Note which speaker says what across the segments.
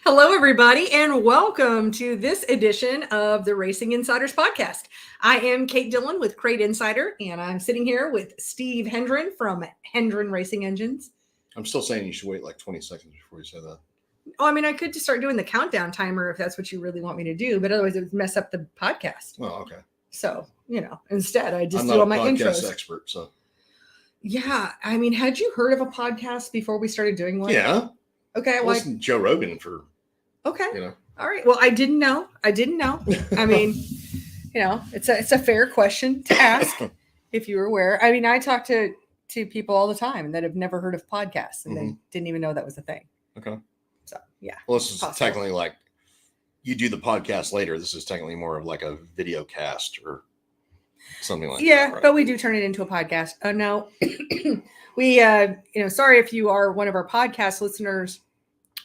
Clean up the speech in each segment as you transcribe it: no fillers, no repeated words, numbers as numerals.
Speaker 1: Hello, everybody, and welcome to this edition of the Racing Insiders podcast. I am Kate Dillon with Crate Insider, and I'm sitting here with Steve Hendren from Hendren Racing Engines.
Speaker 2: I'm still saying you should wait like 20 seconds before you say that.
Speaker 1: Oh, I mean, I could just start doing the countdown timer if that's what you really want me to do, but otherwise it would mess up the podcast.
Speaker 2: Oh, okay.
Speaker 1: So, instead I just
Speaker 2: I'm
Speaker 1: do all
Speaker 2: not
Speaker 1: my
Speaker 2: a podcast
Speaker 1: intros.
Speaker 2: expert, so.
Speaker 1: Yeah, I mean, had you heard of a podcast before we started doing one?
Speaker 2: Yeah.
Speaker 1: Okay,
Speaker 2: I listened to Joe Rogan for,
Speaker 1: okay. All right. Well, I didn't know. I mean, it's a fair question to ask if you were aware. I mean, I talk to people all the time that have never heard of podcasts and they didn't even know that was a thing.
Speaker 2: Okay.
Speaker 1: So, yeah.
Speaker 2: Well, this is technically like you do the podcast later. This is technically more of like a video cast or something like that.
Speaker 1: Yeah,
Speaker 2: right?
Speaker 1: But we do turn it into a podcast. Oh, no. We, sorry if you are one of our podcast listeners.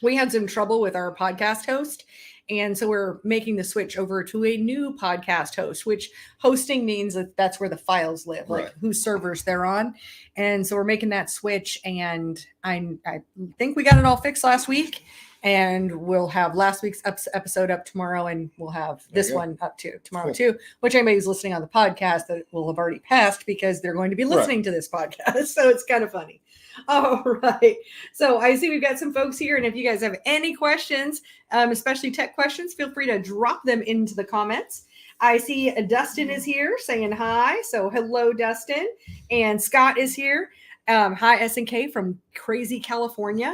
Speaker 1: We had some trouble with our podcast host. And so we're making the switch over to a new podcast host, which hosting means that that's where the files live, like whose servers they're on. And so we're making that switch. And I think we got it all fixed last week. And we'll have last week's episode up tomorrow. And we'll have this one up tomorrow too, which anybody who's listening on the podcast that will have already passed because they're going to be listening to this podcast. So it's kind of funny. All right. So I see we've got some folks here. And if you guys have any questions, especially tech questions, feel free to drop them into the comments. I see Dustin is here saying hi. So hello, Dustin. And Scott is here. Hi, S&K from crazy California.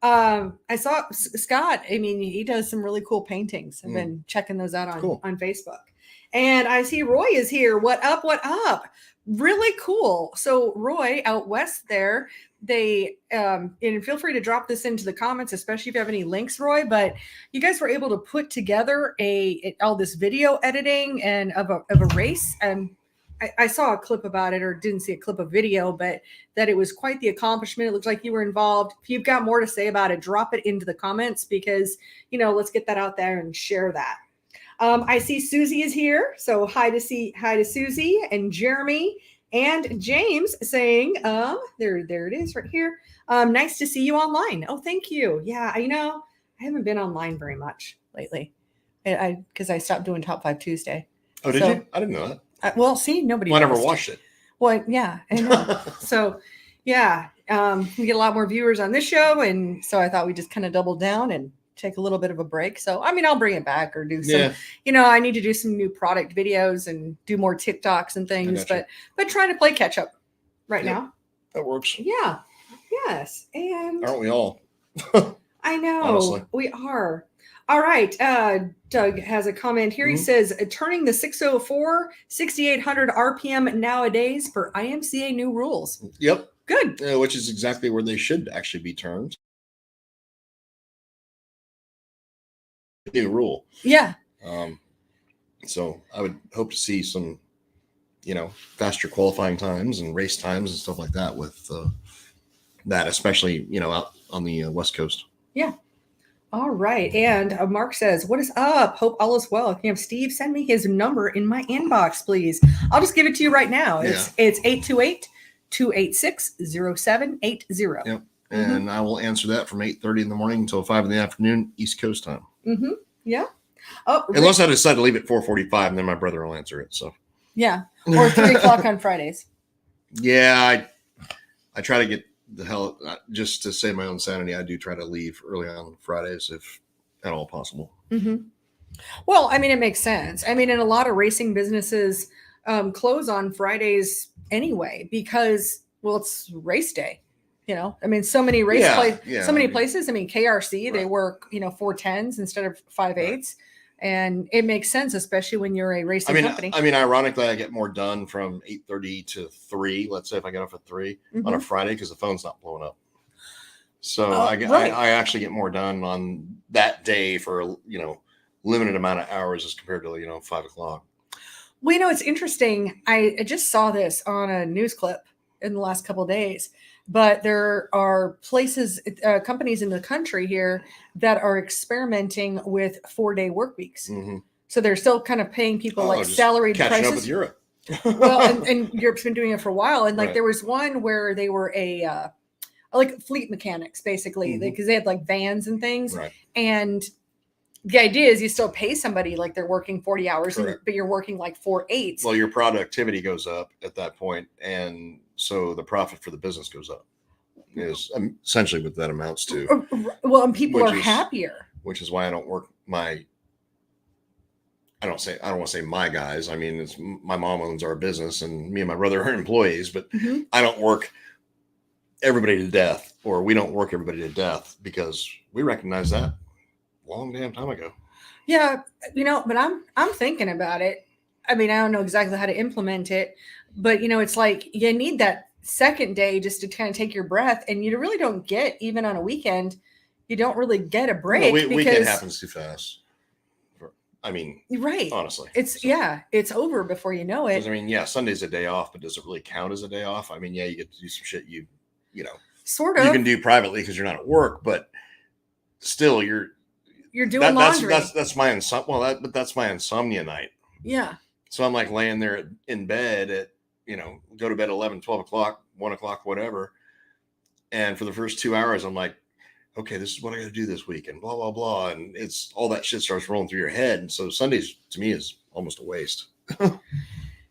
Speaker 1: I saw Scott. I mean, he does some really cool paintings. I've been checking those out on Facebook. And I see Roy is here. What up? What up? Really cool. So Roy out west there, they and feel free to drop this into the comments, especially if you have any links, Roy. But you guys were able to put together all this video editing and of a race. And I saw a clip about it, or didn't see a clip of video, but that it was quite the accomplishment. It looks like you were involved. If you've got more to say about it, drop it into the comments because, let's get that out there and share that. I see Susie is here. So hi to Susie and Jeremy and James saying, there it is right here. Nice to see you online. Oh, thank you. Yeah. I haven't been online very much lately. Because I stopped doing Top 5 Tuesday.
Speaker 2: Oh, did you? I didn't know that.
Speaker 1: Well, see, nobody.
Speaker 2: I never watched it.
Speaker 1: Well, yeah, I know. So, yeah, we get a lot more viewers on this show, and so I thought we'd just kind of double down and take a little bit of a break. So, I mean, I'll bring it back or do some. Yeah. I need to do some new product videos and do more TikToks and things, but trying to play catch up right now.
Speaker 2: That works.
Speaker 1: Yeah. Yes, and
Speaker 2: aren't we all?
Speaker 1: I know.
Speaker 2: Honestly.
Speaker 1: We are. All right. Doug has a comment here. He says, turning the 604, 6,800 RPM nowadays for IMCA new rules.
Speaker 2: Yep.
Speaker 1: Good.
Speaker 2: Which is exactly where they should actually be turned. New rule.
Speaker 1: Yeah.
Speaker 2: So I would hope to see some, faster qualifying times and race times and stuff like that with that, especially, out on the West Coast.
Speaker 1: Yeah. All right. And Mark says, what is up? Hope all is well. Can you have Steve send me his number in my inbox, please? I'll just give it to you right now. It's 828-286-0780.
Speaker 2: Yep. And I will answer that from 8:30 in the morning until 5 in the afternoon, East Coast time.
Speaker 1: Mm-hmm. Yeah. Oh,
Speaker 2: unless I decide to leave at 4:45 and then my brother will answer it. So
Speaker 1: yeah. Or 3 o'clock on Fridays.
Speaker 2: Yeah. I try to get the hell, just to save my own sanity, I do try to leave early on Fridays if at all possible.
Speaker 1: Mm-hmm. Well, I mean, it makes sense. I mean, and a lot of racing businesses close on Fridays anyway because, well, it's race day. I mean, so many many places. I mean, KRC they work 4/10s instead of 5/8s, and it makes sense, especially when you're a racing company.
Speaker 2: I mean, ironically, I get more done from 8:30 to 3. Let's say if I get off at 3 on a Friday because the phone's not blowing up. So I actually get more done on that day for limited amount of hours as compared to 5 o'clock.
Speaker 1: Well, it's interesting. I just saw this on a news clip in the last couple of days. But there are places, companies in the country here that are experimenting with 4-day work weeks. Mm-hmm. So they're still kind of paying people salaried
Speaker 2: catching
Speaker 1: prices.
Speaker 2: Up with Europe.
Speaker 1: Well, and Europe's been doing it for a while. And there was one where they were a like fleet mechanics, basically, because they had like vans and things.
Speaker 2: Right.
Speaker 1: And the idea is you still pay somebody like they're working 40 hours, but you're working like 4 8s.
Speaker 2: Well, your productivity goes up at that point, and so the profit for the business goes up. Is essentially what that amounts to.
Speaker 1: Well, and people are happier.
Speaker 2: Which is why I don't work I don't want to say my guys. I mean, it's my mom owns our business, and me and my brother are employees, but I don't work everybody to death, or we don't work everybody to death, because we recognize that long damn time ago.
Speaker 1: Yeah, but I'm thinking about it. I mean, I don't know exactly how to implement it, but it's like you need that second day just to kind of take your breath, and you really don't get, even on a weekend, you don't really get a break.
Speaker 2: No, weekend happens too fast. I mean,
Speaker 1: right.
Speaker 2: Honestly,
Speaker 1: it's over before you know it.
Speaker 2: I mean, Sunday's a day off, but does it really count as a day off? I mean, you get to do some shit you
Speaker 1: sort of
Speaker 2: you can do privately because you're not at work, but still you're
Speaker 1: doing laundry.
Speaker 2: That's my that's my insomnia night.
Speaker 1: Yeah.
Speaker 2: So I'm like laying there in bed at go to bed 11, 12 o'clock, 1 o'clock, whatever. And for the first 2 hours, I'm like, okay, this is what I got to do this week, and blah, blah, blah. And it's all that shit starts rolling through your head. And so Sundays to me is almost a waste.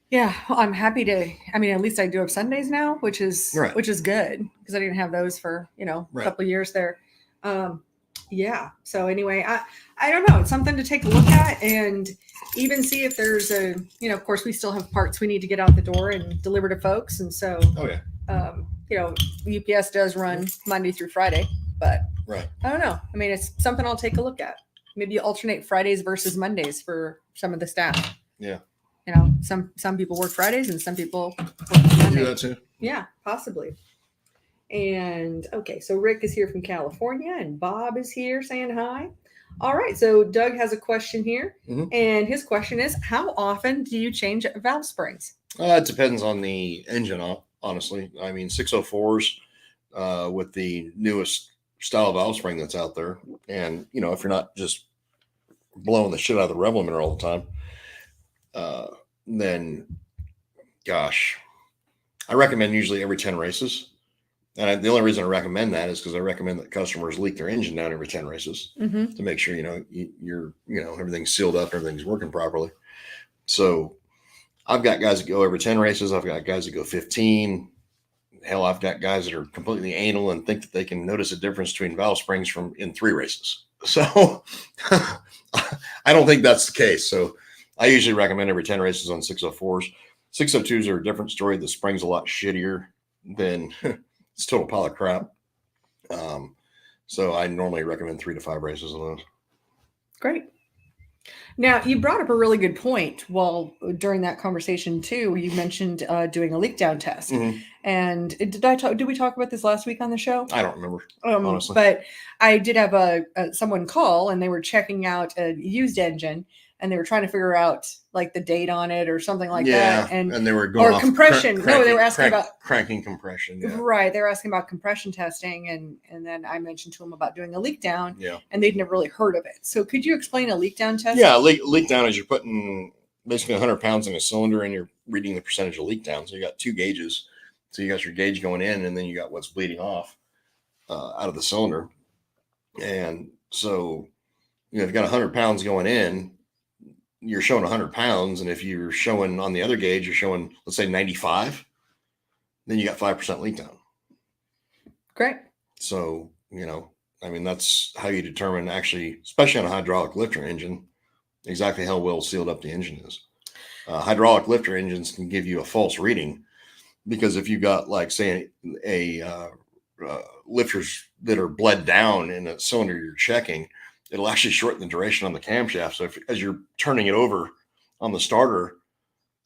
Speaker 1: Yeah. Well, I'm happy to, at least I do have Sundays now, which is good, because I didn't have those for, a couple of years there. Yeah. So anyway, I don't know. It's something to take a look at, and even see if there's of course we still have parts we need to get out the door and deliver to folks. And so, UPS does run Monday through Friday, but I don't know. It's something I'll take a look at. Maybe you alternate Fridays versus Mondays for some of the staff.
Speaker 2: Yeah.
Speaker 1: Some people work Fridays and some people work Mondays.
Speaker 2: Do that too.
Speaker 1: Yeah, possibly. And okay, so Rick is here from California, and Bob is here saying hi. All right, so Doug has a question here, and his question is, how often do you change valve springs?
Speaker 2: It depends on the engine, honestly. 604s with the newest style valve spring that's out there, and if you're not just blowing the shit out of the rev limiter all the time, then gosh, I recommend usually every 10 races. And the only reason I recommend that is because I recommend that customers leak their engine down every 10 races to make sure, you're everything's sealed up, everything's working properly. So I've got guys that go every 10 races. I've got guys that go 15. Hell, I've got guys that are completely anal and think that they can notice a difference between valve springs in 3 races. So I don't think that's the case. So I usually recommend every 10 races on 604s. 602s are a different story. The spring's a lot shittier than it's a total pile of crap. So I normally recommend 3 to 5 races on those.
Speaker 1: Great. Now, you brought up a really good point. Well, during that conversation too, you mentioned doing a leak down test. And did we talk about this last week on the show?
Speaker 2: I don't remember, honestly.
Speaker 1: But I did have someone call, and they were checking out a used engine, and they were trying to figure out like the date on it or something like that. And
Speaker 2: they were going off
Speaker 1: compression. They were asking about
Speaker 2: cranking compression. Yeah.
Speaker 1: Right. They were asking about compression testing. And then I mentioned to them about doing a leak down.
Speaker 2: Yeah.
Speaker 1: And they'd never really heard of it. So could you explain a leak down test?
Speaker 2: Yeah. Leak down is you're putting basically 100 pounds in a cylinder, and you're reading the percentage of leak down. So you got 2 gauges. So you got your gauge going in, and then you got what's bleeding off out of the cylinder. And so, if you've got 100 pounds going in, you're showing 100 pounds. And if you're showing on the other gauge, you're showing, let's say 95, then you got 5% leak down.
Speaker 1: Great.
Speaker 2: So, that's how you determine, actually, especially on a hydraulic lifter engine, exactly how well sealed up the engine is. Hydraulic lifter engines can give you a false reading, because if you got, like, say, a lifters that are bled down in a cylinder you're checking, it'll actually shorten the duration on the camshaft. So as you're turning it over on the starter,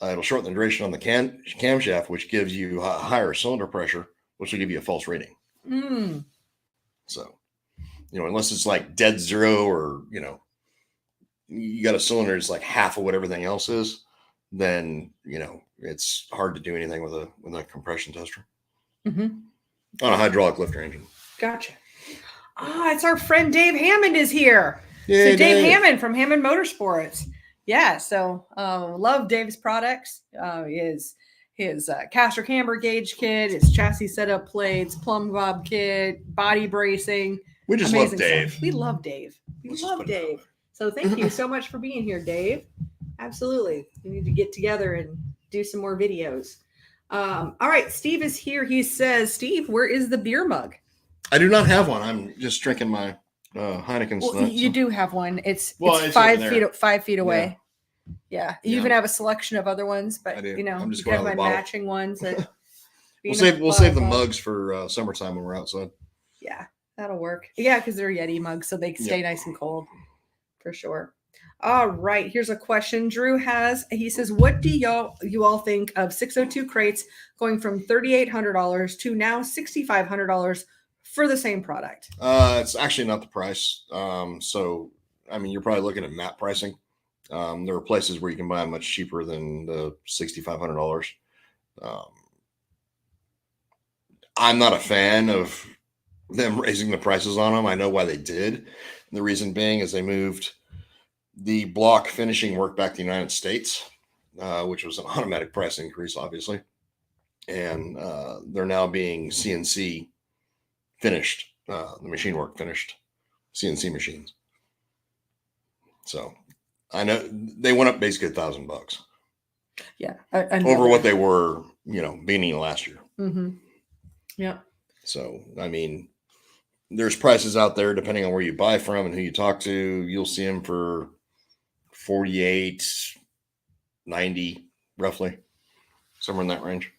Speaker 2: it'll shorten the duration on the camshaft, which gives you a higher cylinder pressure, which will give you a false reading. So, unless it's like dead zero, or, you got a cylinder that's like half of what everything else is, then, it's hard to do anything with a compression tester on a hydraulic lifter engine.
Speaker 1: Gotcha. It's our friend Dave Hammond is here.
Speaker 2: Yay,
Speaker 1: so Dave Hammond from Hammond Motorsports. Yeah. So love Dave's products. his caster camber gauge kit, his chassis setup plates, plumb bob kit, body bracing.
Speaker 2: We just love Dave.
Speaker 1: Stuff. We love Dave. We love Dave. So thank you so much for being here, Dave. Absolutely. We need to get together and do some more videos. All right. Steve is here. He says, Steve, where is the beer mug?
Speaker 2: I do not have one. I'm just drinking my Heineken.
Speaker 1: Well, you do have one. It's 5 feet away. Yeah. You even have a selection of other ones, but I'm just you have my matching ones. That
Speaker 2: we'll save the mugs for summertime when we're outside.
Speaker 1: Yeah, that'll work. Yeah, because they're Yeti mugs, so they stay nice and cold for sure. All right, here's a question Drew has. He says, what do you all think of 602 crates going from $3,800 to now $6,500 for the same product?
Speaker 2: It's actually not the price. So, I mean, you're probably looking at map pricing. There are places where you can buy them much cheaper than the $6,500. I'm not a fan of them raising the prices on them. I know why they did. And the reason being is they moved the block finishing work back to the United States, which was an automatic price increase, obviously. And they're now being CNC finished, the machine work finished CNC machines. So I know they went up basically $1,000.
Speaker 1: Yeah.
Speaker 2: Over what they were, beginning of last year.
Speaker 1: Mm-hmm. Yeah.
Speaker 2: So, I mean, there's prices out there depending on where you buy from and who you talk to. You'll see them for 48, 90, roughly, somewhere in that range.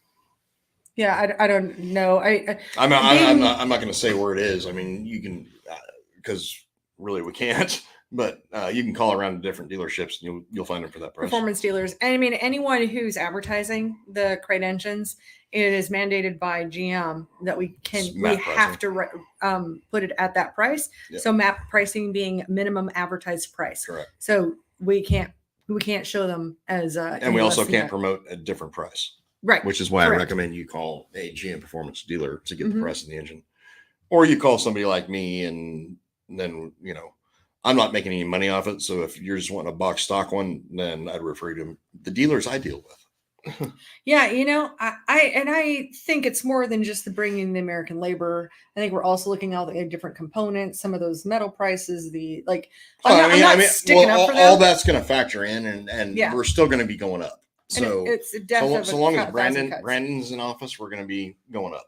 Speaker 1: Yeah, I don't know.
Speaker 2: I'm not going to say where it is. I mean, you can, because really we can't. But you can call around to different dealerships and you'll find them for that price. Performance
Speaker 1: dealers. And I mean, anyone who's advertising the crate engines, it is mandated by GM that we have to put it at that price. Yep. So map pricing being minimum advertised price.
Speaker 2: Correct.
Speaker 1: So we can't show them as
Speaker 2: and we also can't promote a different price.
Speaker 1: Right.
Speaker 2: Which is why I recommend you call a GM performance dealer to get the price of the engine. Or you call somebody like me and then, I'm not making any money off it. So if you're just wanting a box stock one, then I'd refer you to the dealers I deal with.
Speaker 1: Yeah. I think it's more than just the bringing the American labor. I think we're also looking at all the different components, some of those metal prices, I'm not sticking up for them.
Speaker 2: All that's going to factor in and we're still going to be going up. So
Speaker 1: it's
Speaker 2: so long as Brandon's in office, we're going to be going up.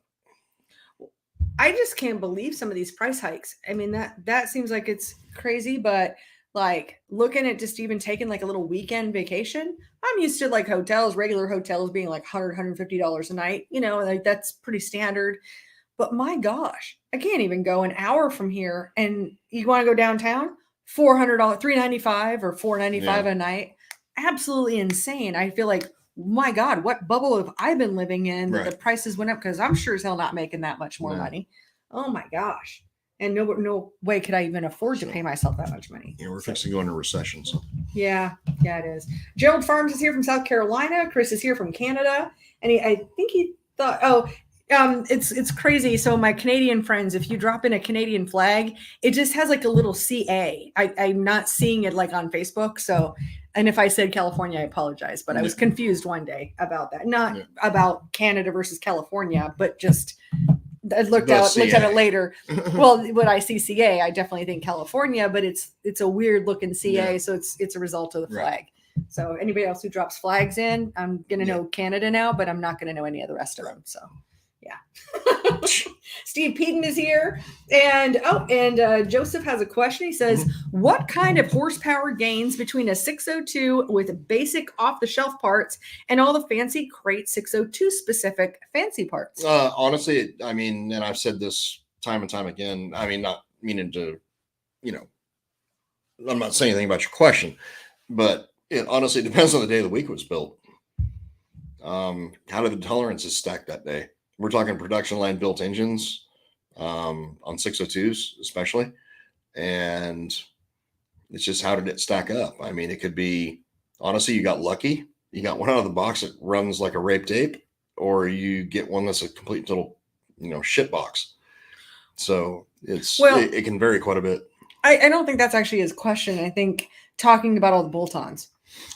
Speaker 1: I just can't believe some of these price hikes. I mean, that seems like it's crazy, but like looking at just even taking like a little weekend vacation, I'm used to like regular hotels being like $100, $150 a night, like that's pretty standard. But my gosh, I can't even go an hour from here. And you want to go downtown, $400, $395 or $495 a night. Absolutely insane. I feel like, my God, what bubble have I been living in that the prices went up? Because I'm sure as hell not making that much more money. Oh my gosh. And no way could I even afford to pay myself that much money.
Speaker 2: Yeah, we're fixing to go into recession. So
Speaker 1: yeah, it is. Gerald Farms is here from South Carolina. Chris is here from Canada. And I think he thought, it's crazy. So my Canadian friends, if you drop in a Canadian flag, it just has like a little CA. I'm not seeing it like on Facebook. So, and if I said California, I apologize, but I was confused one day about that. Not about Canada versus California, but just I looked at it later. Well, when I see CA, I definitely think California, but it's a weird looking CA. So it's a result of the flag. So anybody else who drops flags in, I'm going to know Canada now, but I'm not going to know any of the rest of them. So yeah. Steve Peden is here. And Joseph has a question. He says, what kind of horsepower gains between a 602 with basic off-the-shelf parts and all the fancy Crate 602 specific fancy parts?
Speaker 2: Honestly, I mean, and I've said this time and time again, I mean, not meaning to, I'm not saying anything about your question, but it honestly depends on the day of the week it was built. How did the tolerances stack that day? We're talking production line built engines on 602s, especially. And it's just, how did it stack up? I mean, it could be, honestly, you got lucky. You got one out of the box that runs like a raped ape, or you get one that's a complete total, shit box. So it can vary quite a bit.
Speaker 1: I don't think that's actually his question. I think talking about all the bolt-ons.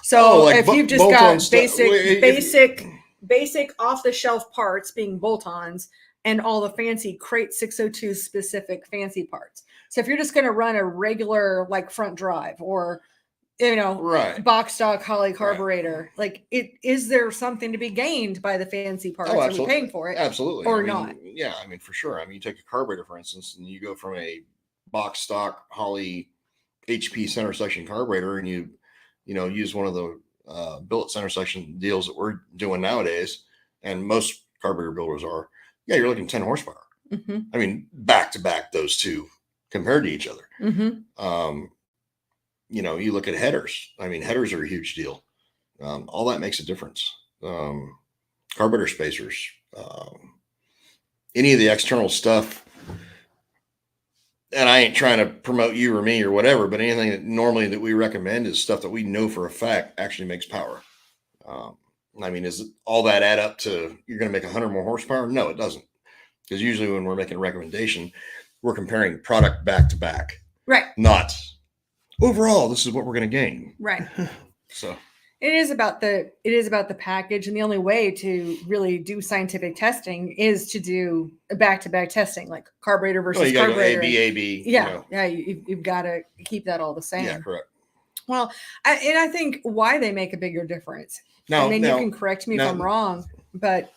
Speaker 1: So if you've just got basic basic off-the-shelf parts being bolt-ons and all the fancy Crate 602 specific fancy parts. So if you're just going to run a regular like front drive or box stock Holley carburetor, like is there something to be gained by the fancy parts?
Speaker 2: Oh,
Speaker 1: absolutely. Are we paying for it?
Speaker 2: Absolutely.
Speaker 1: Or not?
Speaker 2: Yeah, for sure. You take a carburetor, for instance, and you go from a box stock Holley HP center section carburetor and you use one of the billet center section deals that we're doing nowadays, and most carburetor builders are, you're looking 10 horsepower. Back to back, those two compared to each other. You look at headers. Headers are a huge deal. All that makes a difference. Carburetor spacers, any of the external stuff. And I ain't trying to promote you or me or whatever, but anything that we recommend is stuff that we know for a fact actually makes power. Does all that add up to you're going to make 100 more horsepower? No, it doesn't. Because usually when we're making a recommendation, we're comparing product back to back.
Speaker 1: Right.
Speaker 2: Not overall, this is what we're going to gain.
Speaker 1: Right.
Speaker 2: So
Speaker 1: it is about the package, and the only way to really do scientific testing is to do a back-to-back testing, like carburetor versus carburetor.
Speaker 2: AB.
Speaker 1: Yeah, you've got to keep that all the same.
Speaker 2: Yeah, correct.
Speaker 1: Well, I think why they make a bigger difference. You can correct me if I'm wrong, but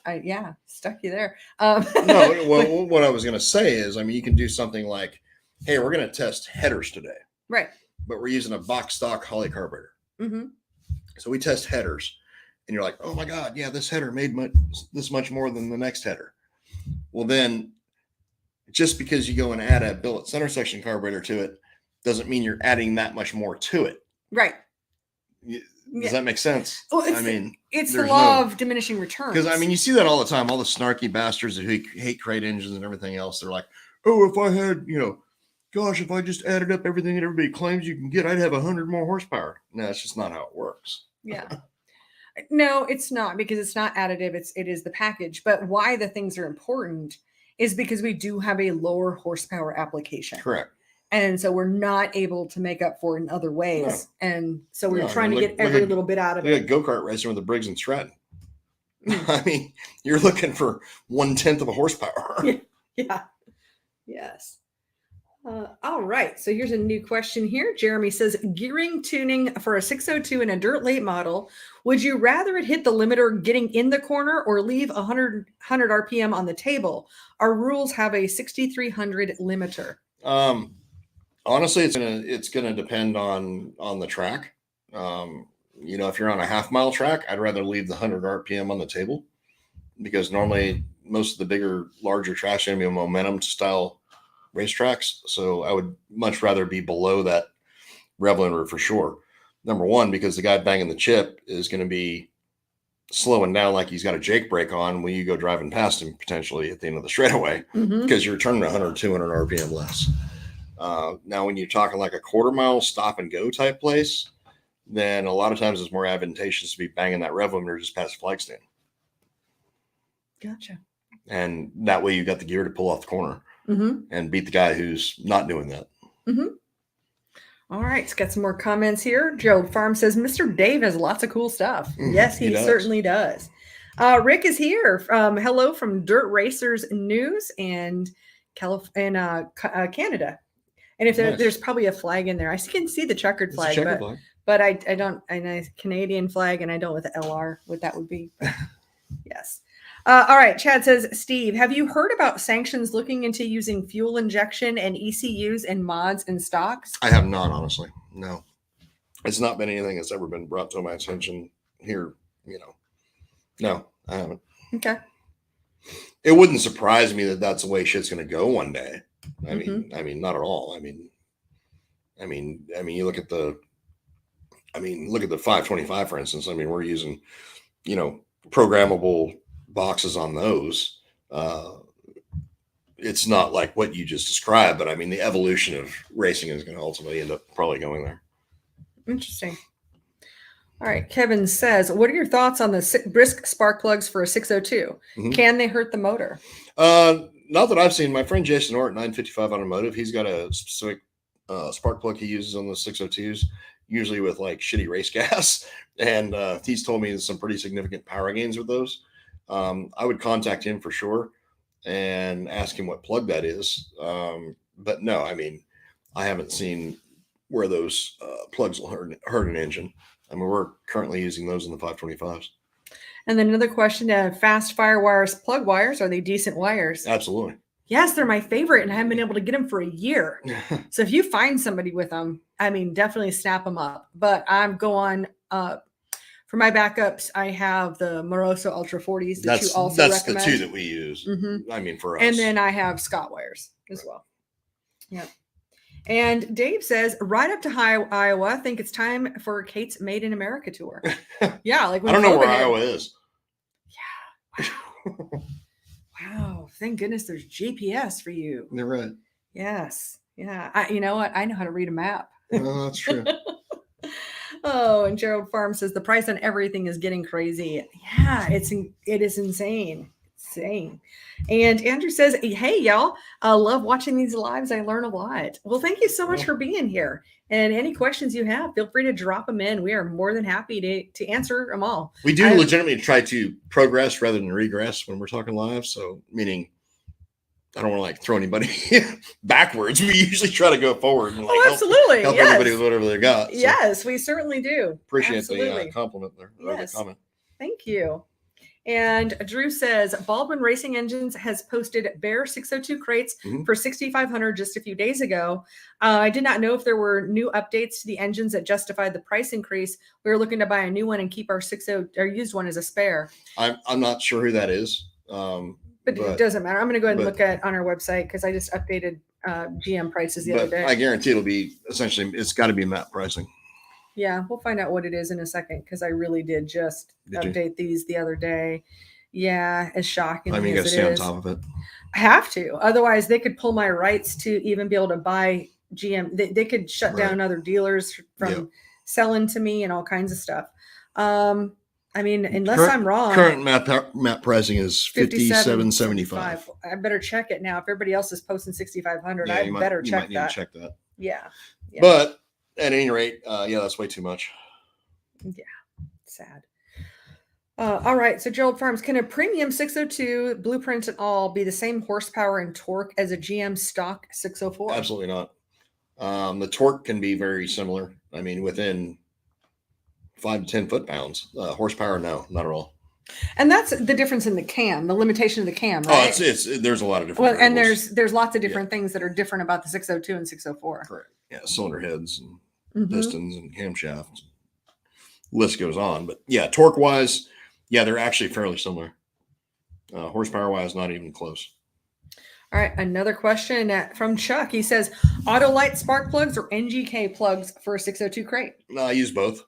Speaker 1: stuck you there.
Speaker 2: Well, what I was going to say is, you can do something like, hey, we're going to test headers today,
Speaker 1: right?
Speaker 2: But we're using a box stock Holley carburetor. So we test headers, and you're like, oh my God, yeah, this header made this much more than the next header. Well, then just because you go and add a billet center section carburetor to it doesn't mean you're adding that much more to it.
Speaker 1: Right.
Speaker 2: Does that make sense?
Speaker 1: Well, it's the law of diminishing returns.
Speaker 2: Because you see that all the time. All the snarky bastards who hate crate engines and everything else. They're like, oh, if I had, gosh, if I just added up everything that everybody claims you can get, I'd have 100 more horsepower. No, that's just not how it works.
Speaker 1: Yeah. No, it's not, because it's not additive. It is the package. But why the things are important is because we do have a lower horsepower application.
Speaker 2: Correct.
Speaker 1: And so we're not able to make up for it in other ways. No. And so we're trying to get every little bit out of it.
Speaker 2: Like go-kart racing with the Briggs and Stratton. You're looking for 1/10 of a horsepower.
Speaker 1: Yeah. Yes. All right. So here's a new question here. Jeremy says, gearing tuning for a 602 in a dirt late model, would you rather it hit the limiter getting in the corner or leave 100 RPM on the table? Our rules have a 6,300 limiter.
Speaker 2: Honestly, it's gonna depend on the track. If you're on a half-mile track, I'd rather leave the 100 RPM on the table, because normally most of the bigger, larger tracks are gonna be momentum style racetracks. So I would much rather be below that rev limiter for sure. Number one, because the guy banging the chip is going to be slowing down like he's got a Jake brake on when you go driving past him potentially at the end of the straightaway, because you're turning 100, 200 RPM less. Now, when you're talking like a quarter-mile stop and go type place, then a lot of times it's more advantageous to be banging that rev limiter just past the flag stand.
Speaker 1: Gotcha.
Speaker 2: And that way you got the gear to pull off the corner. And beat the guy who's not doing that.
Speaker 1: All right, it's got some more comments here. Joe Farm says, Mr. Dave has lots of cool stuff. Yes, he certainly does. Rick is here. Hello from Dirt Racers News and Canada. And if there's probably a flag in there, I can see the checkered flag, but I don't. I know Canadian flag, and I don't with the LR what that would be. Yes. All right. Chad says, Steve, have you heard about sanctions looking into using fuel injection and ECUs and mods and stocks?
Speaker 2: I have not, honestly. No, it's not been anything that's ever been brought to my attention here. No, I haven't.
Speaker 1: Okay.
Speaker 2: It wouldn't surprise me that that's the way shit's going to go one day. I mean, not at all. You look at the 525, for instance. We're using, programmable boxes on those. It's not like what you just described, but the evolution of racing is going to ultimately end up probably going there.
Speaker 1: Interesting. All right. Kevin says, what are your thoughts on the Brisk spark plugs for a 602? Can they hurt the motor?
Speaker 2: Not that I've seen. My friend Jason Orr at 955 Automotive, he's got a specific spark plug he uses on the 602s, usually with like shitty race gas. And he's told me there's some pretty significant power gains with those. I would contact him for sure and ask him what plug that is. But no, I mean, I haven't seen where those plugs will hurt an engine. I mean, we're currently using those in the 525s.
Speaker 1: And then another question, fast fire wires, plug wires, are they decent wires?
Speaker 2: Absolutely.
Speaker 1: Yes, they're my favorite, and I haven't been able to get them for a year. So if you find somebody with them, I mean, definitely snap them up. But I'm going for my backups. I have the Moroso Ultra 40s that you also recommend.
Speaker 2: That's the two that we use. I mean, for us.
Speaker 1: And then I have Scott wires as well. Yeah. And Dave says, right up to Iowa, I think it's time for Kate's Made in America tour. Yeah, like when
Speaker 2: I don't know where Iowa is.
Speaker 1: Yeah. Wow. Thank goodness there's GPS for you.
Speaker 2: You're right.
Speaker 1: Yes. Yeah. You know what? I know how to read a map.
Speaker 2: Oh, that's true.
Speaker 1: Oh, and Gerald Farm says the price on everything is getting crazy. Yeah, it is insane. And Andrew says, hey, y'all, I love watching these lives. I learn a lot. Well, thank you so much for being here. And any questions you have, feel free to drop them in. We are more than happy to answer them all.
Speaker 2: We do legitimately try to progress rather than regress when we're talking live. So, meaning, I don't want to like throw anybody backwards. We usually try to go forward and like
Speaker 1: absolutely
Speaker 2: help everybody with whatever they got. So
Speaker 1: yes, we certainly do.
Speaker 2: Appreciate the compliment there.
Speaker 1: Yes.
Speaker 2: The comment.
Speaker 1: Thank you. And Drew says Baldwin Racing Engines has posted bare 602 crates for 6,500 just a few days ago. I did not know if there were new updates to the engines that justified the price increase. We were looking to buy a new one and keep our our used one as a spare.
Speaker 2: I'm not sure who that is.
Speaker 1: But it doesn't matter. I'm going to go ahead and look at on our website because I just updated GM prices the other day.
Speaker 2: I guarantee it'll be essentially, it's got to be map pricing.
Speaker 1: Yeah, we'll find out what it is in a second because I really did just update these the other day. Yeah, as shocking.
Speaker 2: I mean, you got to stay on top of it.
Speaker 1: I have to. Otherwise, they could pull my rights to even be able to buy GM. They could shut down other dealers from selling to me and all kinds of stuff. I mean, unless I'm wrong.
Speaker 2: Current map pricing is $57.75.
Speaker 1: I better check it now. If everybody else is posting 6,500, I better check that.
Speaker 2: You might need to check that.
Speaker 1: Yeah.
Speaker 2: But at any rate, that's way too much.
Speaker 1: Yeah, sad. All right. So Gerald Farms, can a premium 602 blueprint and all be the same horsepower and torque as a GM stock 604?
Speaker 2: Absolutely not. The torque can be very similar. I mean, within 5 to 10 foot-pounds. Horsepower, no, not at all.
Speaker 1: And that's the difference in the cam, the limitation of the cam, right?
Speaker 2: Oh, there's a lot of different.
Speaker 1: Well, and there's lots of different things that are different about the 602 and 604.
Speaker 2: Correct. Yeah, cylinder heads and pistons and camshafts. List goes on, but yeah, torque-wise, they're actually fairly similar. Horsepower-wise, not even close.
Speaker 1: All right, another question from Chuck. He says, Autolite spark plugs or NGK plugs for a 602 crate?
Speaker 2: No, I use both.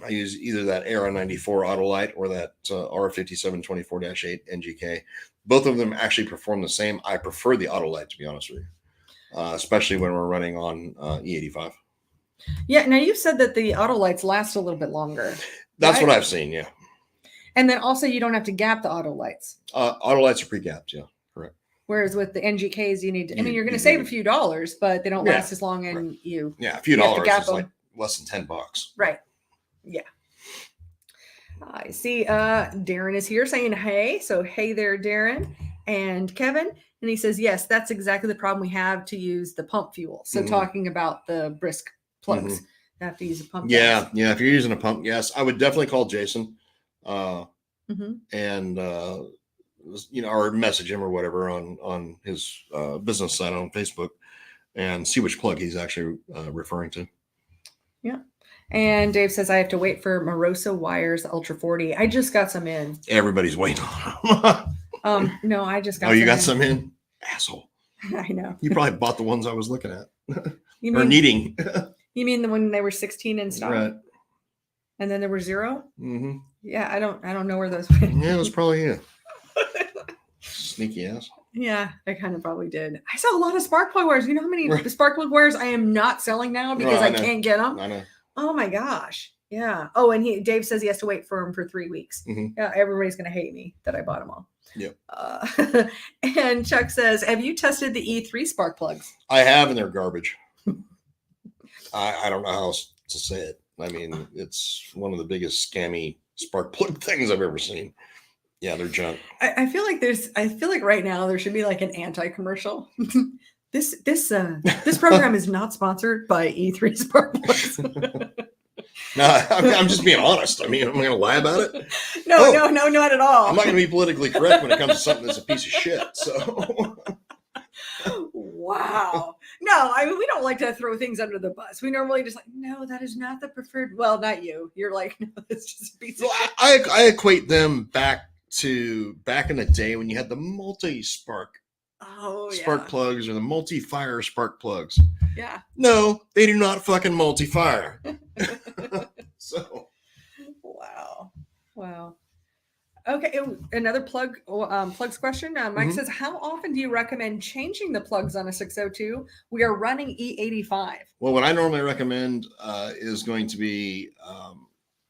Speaker 2: I use either that Era 94 Autolite or that R5724-8 NGK. Both of them actually perform the same. I prefer the Autolite, to be honest with you, especially when we're running on E85.
Speaker 1: Yeah, now you said that the Autolites last a little bit longer.
Speaker 2: That's what I've seen, yeah.
Speaker 1: And then also you don't have to gap the Autolites.
Speaker 2: Autolites are pre-gapped, yeah, correct.
Speaker 1: Whereas with the NGKs, you need to, you're going to save a few dollars, but they don't last as long and
Speaker 2: a few dollars is like less than $10.
Speaker 1: Right. Yeah. I see Darren is here saying, hey. So, hey there, Darren. And Kevin. And he says, yes, that's exactly the problem we have to use the pump fuel. So talking about the Brisk plugs, you have to use a pump gas.
Speaker 2: Yeah. If you're using a pump gas, I would definitely call Jason and, or message him or whatever on his business site on Facebook and see which plug he's actually referring to.
Speaker 1: Yeah. And Dave says, I have to wait for Moroso wires, Ultra 40. I just got some in.
Speaker 2: Everybody's waiting on them.
Speaker 1: No, I just got
Speaker 2: some. Oh, you got some in? Asshole.
Speaker 1: I know.
Speaker 2: You probably bought the ones I was looking at or needing.
Speaker 1: You mean the when they were 16 in stock?
Speaker 2: Right.
Speaker 1: And then there were 0?
Speaker 2: Mm-hmm.
Speaker 1: Yeah, I don't know where those went.
Speaker 2: Yeah, it was probably you. Sneaky ass.
Speaker 1: Yeah, I kind of probably did. I saw a lot of spark plug wires. You know how many spark plug wires I am not selling now because I can't get them?
Speaker 2: I know.
Speaker 1: Oh my gosh. Yeah. Oh, and Dave says he has to wait for them for 3 weeks. Yeah, everybody's going to hate me that I bought them all.
Speaker 2: Yep.
Speaker 1: And Chuck says, have you tested the E3 spark plugs?
Speaker 2: I have, and they're garbage. I don't know how else to say it. I mean, it's one of the biggest scammy spark plug things I've ever seen. Yeah, they're junk.
Speaker 1: I feel like right now there should be like an anti-commercial. This program is not sponsored by E3 Spark Plugs.
Speaker 2: No, I'm just being honest. I mean, I'm going to lie about it.
Speaker 1: No, not at all.
Speaker 2: I'm not going to be politically correct when it comes to something that's a piece of shit. So.
Speaker 1: Wow. No, I mean, we don't like to throw things under the bus. We normally just like, no, that is not the preferred. Well, not you. You're like, no, it's just a piece of shit.
Speaker 2: I equate them back in the day when you had the multi-spark spark plugs or the multi-fire spark plugs.
Speaker 1: Yeah.
Speaker 2: No, they do not fucking multi-fire. So.
Speaker 1: Wow. Okay, another plugs question. Mike says, how often do you recommend changing the plugs on a 602? We are running E85.
Speaker 2: Well, what I normally recommend is going to be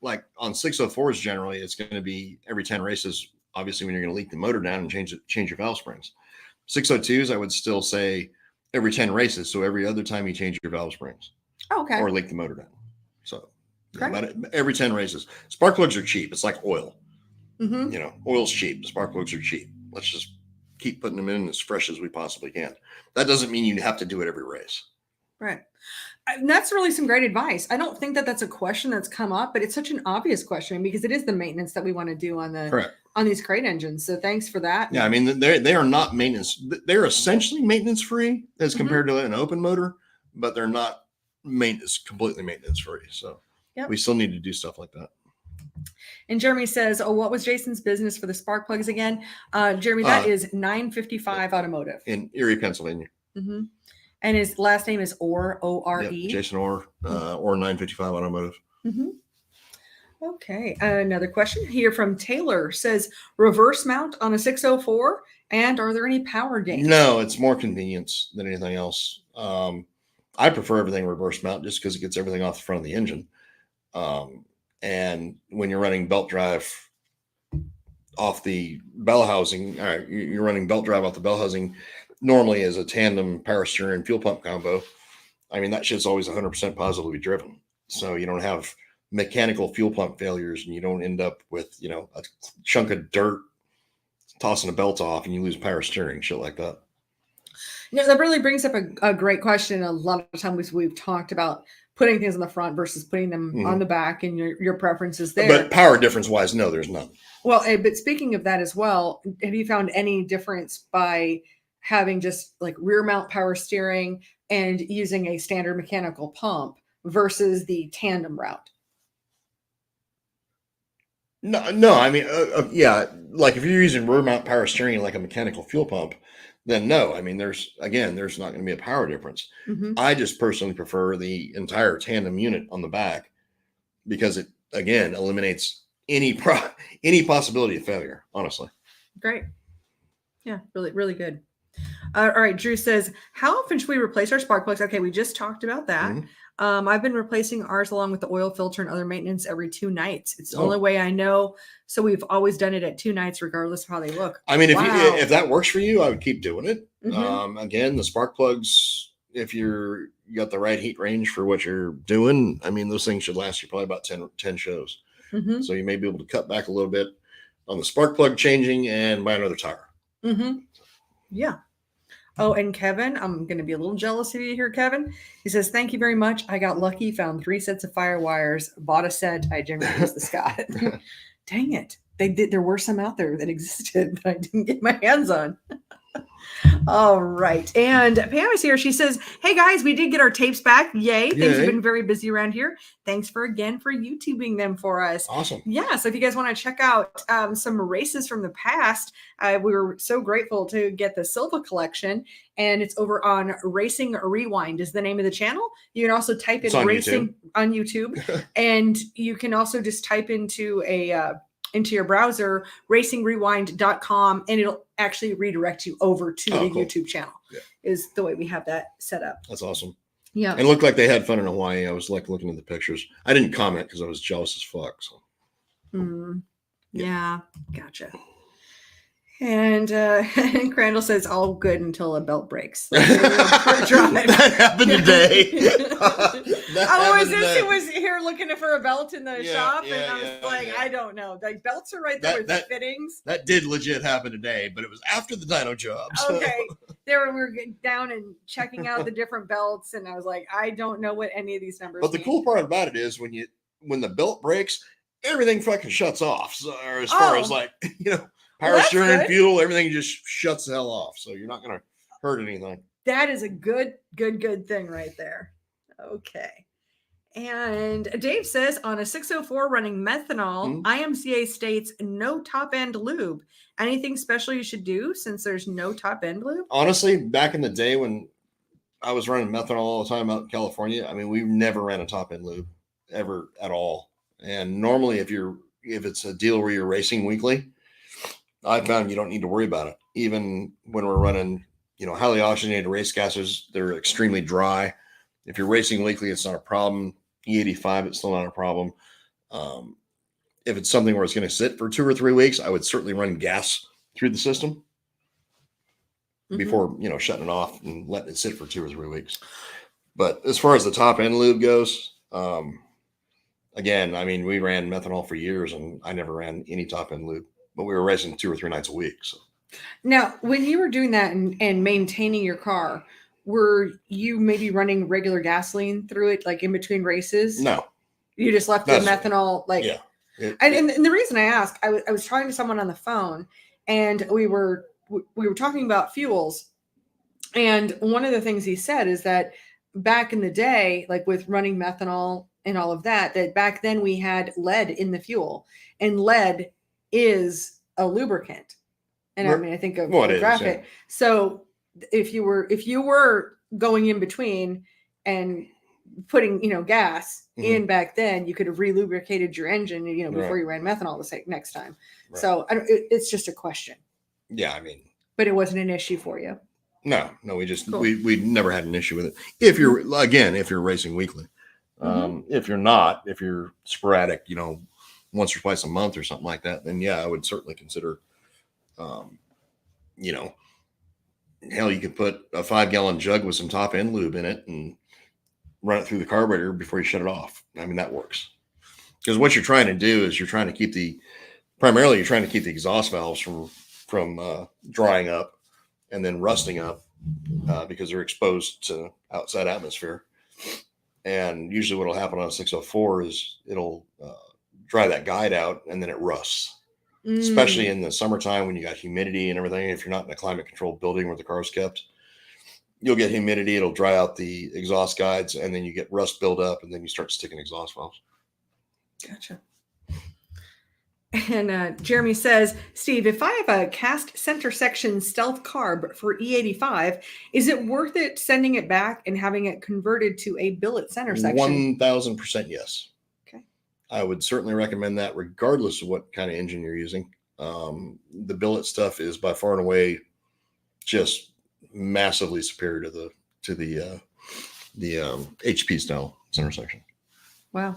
Speaker 2: like on 604s generally, it's going to be every 10 races, obviously, when you're going to leak the motor down and change your valve springs. 602s, I would still say every 10 races. So every other time you change your valve springs.
Speaker 1: Okay.
Speaker 2: Or leak the motor down. So every 10 races. Spark plugs are cheap. It's like oil. Oil's cheap. The spark plugs are cheap. Let's just keep putting them in as fresh as we possibly can. That doesn't mean you have to do it every race.
Speaker 1: Right. And that's really some great advice. I don't think that that's a question that's come up, but it's such an obvious question because it is the maintenance that we want to do on these crate engines. So thanks for that.
Speaker 2: Yeah, I mean, they are not maintenance. They're essentially maintenance free as compared to an open motor, but they're not completely maintenance free. So we still need to do stuff like that.
Speaker 1: And Jeremy says, what was Jason's business for the spark plugs again? Jeremy, that is 955 Automotive.
Speaker 2: In Erie, Pennsylvania.
Speaker 1: Mm-hmm. And his last name is Orr, O-R-E.
Speaker 2: Yep, Jason Orr, or 955 Automotive.
Speaker 1: Mm-hmm. Okay. Another question here from Taylor says, reverse mount on a 604, and are there any power gains?
Speaker 2: No, it's more convenience than anything else. I prefer everything reverse mount just because it gets everything off the front of the engine. And when you're running belt drive off the bell housing, all right, you're running belt drive off the bell housing normally as a tandem power steering fuel pump combo. I mean, that shit's always 100% positively driven. So you don't have mechanical fuel pump failures and you don't end up with, a chunk of dirt tossing a belt off and you lose power steering, shit like that.
Speaker 1: That really brings up a great question. A lot of times we've talked about putting things on the front versus putting them on the back and your preferences there.
Speaker 2: But power difference wise, no, there's none.
Speaker 1: Well, but speaking of that as well, have you found any difference by having just like rear mount power steering and using a standard mechanical pump versus the tandem route?
Speaker 2: No. I mean, yeah, like if you're using rear mount power steering like a mechanical fuel pump, then no. I mean, there's not going to be a power difference. Mm-hmm. I just personally prefer the entire tandem unit on the back because it, again, eliminates any possibility of failure, honestly.
Speaker 1: Great. Yeah, really, really good. All right. Drew says, how often should we replace our spark plugs? Okay, we just talked about that. Mm-hmm. I've been replacing ours along with the oil filter and other maintenance every 2 nights. It's the only way I know. So we've always done it at 2 nights, regardless of how they look.
Speaker 2: I mean, if that works for you, I would keep doing it. Mm-hmm. Again, the spark plugs, if you got the right heat range for what you're doing, I mean, those things should last you probably about 10 shows. Mm-hmm. So you may be able to cut back a little bit on the spark plug changing and buy another tire.
Speaker 1: Mm-hmm. Yeah. Oh, and Kevin, I'm going to be a little jealous of you here, Kevin. He says, thank you very much. I got lucky, found 3 sets of fire wires, bought a set. I generally use the Scott. Dang it. There were some out there that existed that I didn't get my hands on. All right. And Pam is here. She says, hey guys, we did get our tapes back. Yay. Things have been very busy around here. Thanks for YouTubing them for us.
Speaker 2: Awesome.
Speaker 1: Yeah. So if you guys want to check out some races from the past, we were so grateful to get the Silva collection, and it's over on Racing Rewind is the name of the channel. You can also type in racing on YouTube, and you can also just type into your browser, racingrewind.com, and it'll actually redirect you over to the YouTube channel. Yeah. Is the way we have that set up.
Speaker 2: That's awesome.
Speaker 1: Yeah.
Speaker 2: And it looked like they had fun in Hawaii. I was like looking at the pictures. I didn't comment because I was jealous as fuck. So.
Speaker 1: Yeah. Gotcha. And Crandall says all good until a belt breaks. That
Speaker 2: happened today.
Speaker 1: Who was here looking for a belt in the shop? And I was I don't know. Like, belts are right there with the fittings.
Speaker 2: That did legit happen today, but it was after the dyno job. So.
Speaker 1: Okay. We were getting down and checking out the different belts, and I was like, I don't know what any of these numbers
Speaker 2: But the
Speaker 1: mean.
Speaker 2: cool part about it is when the belt breaks, everything fucking shuts off. So, or as far as power steering, fuel, everything just shuts the hell off. So you're not going to hurt anything.
Speaker 1: That is a good thing right there. Okay. And Dave says on a 604 running methanol, IMCA states no top end lube. Anything special you should do since there's no top end lube?
Speaker 2: Honestly, back in the day when I was running methanol all the time out in California, I mean, we never ran a top end lube ever at all. And normally if it's a deal where you're racing weekly, I found you don't need to worry about it. Even when we're running, highly oxygenated race gases, they're extremely dry. If you're racing weekly, it's not a problem. E85, it's still not a problem. If it's something where it's going to sit for 2 or 3 weeks, I would certainly run gas through the system before, shutting it off and letting it sit for 2 or 3 weeks. But as far as the top end lube goes, again, I mean, we ran methanol for years and I never ran any top end lube. But we were racing 2 or 3 nights a week. So
Speaker 1: now, when you were doing that and maintaining your car, were you maybe running regular gasoline through it, like in between races?
Speaker 2: No,
Speaker 1: you just left the methanol,
Speaker 2: yeah.
Speaker 1: And the reason I asked, I was talking to someone on the phone, and we were talking about fuels, and one of the things he said is that back in the day, like with running methanol and all of that back then we had lead in the fuel, and lead is a lubricant. And I mean, I think of graphite. Yeah. So if you were going in between and putting, gas in back then, you could have relubricated your engine, before you ran methanol the next time. Right. So it's just a question.
Speaker 2: Yeah. I mean,
Speaker 1: but it wasn't an issue for you.
Speaker 2: No, we just, we never had an issue with it. If you're racing weekly, if you're sporadic, once or twice a month or something like that, then yeah, I would certainly consider, hell, you could put a 5-gallon jug with some top end lube in it and run it through the carburetor before you shut it off. I mean, that works. Because what you're trying to do is you're trying to keep the exhaust valves from drying up and then rusting up because they're exposed to outside atmosphere. And usually what will happen on a 604 is it'll dry that guide out and then it rusts. Especially in the summertime when you got humidity and everything. If you're not in a climate controlled building where the car's kept, you'll get humidity. It'll dry out the exhaust guides and then you get rust build up and then you start sticking exhaust valves.
Speaker 1: Gotcha. And Jeremy says, Steve, if I have a cast center section stealth carb for E85, is it worth it sending it back and having it converted to a billet center section?
Speaker 2: 1000% yes. I would certainly recommend that regardless of what kind of engine you're using. The billet stuff is by far and away just massively superior to the HP style center section.
Speaker 1: Wow.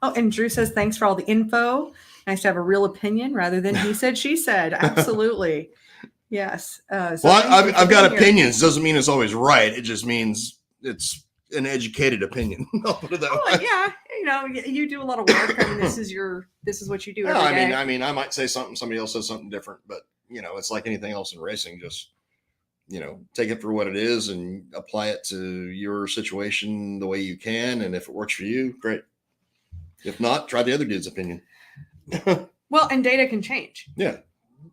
Speaker 1: Oh, and Drew says, thanks for all the info. Nice to have a real opinion rather than he said, she said. Absolutely. Yes.
Speaker 2: I've got opinions. Doesn't mean it's always right. It just means it's an educated opinion. I'll put it that way.
Speaker 1: Yeah. You do a lot of work. I mean, this is what you do every day.
Speaker 2: I mean, I might say something, somebody else says something different, but it's like anything else in racing. Just, take it for what it is and apply it to your situation the way you can. And if it works for you, great. If not, try the other dude's opinion.
Speaker 1: Well, and data can change.
Speaker 2: Yeah.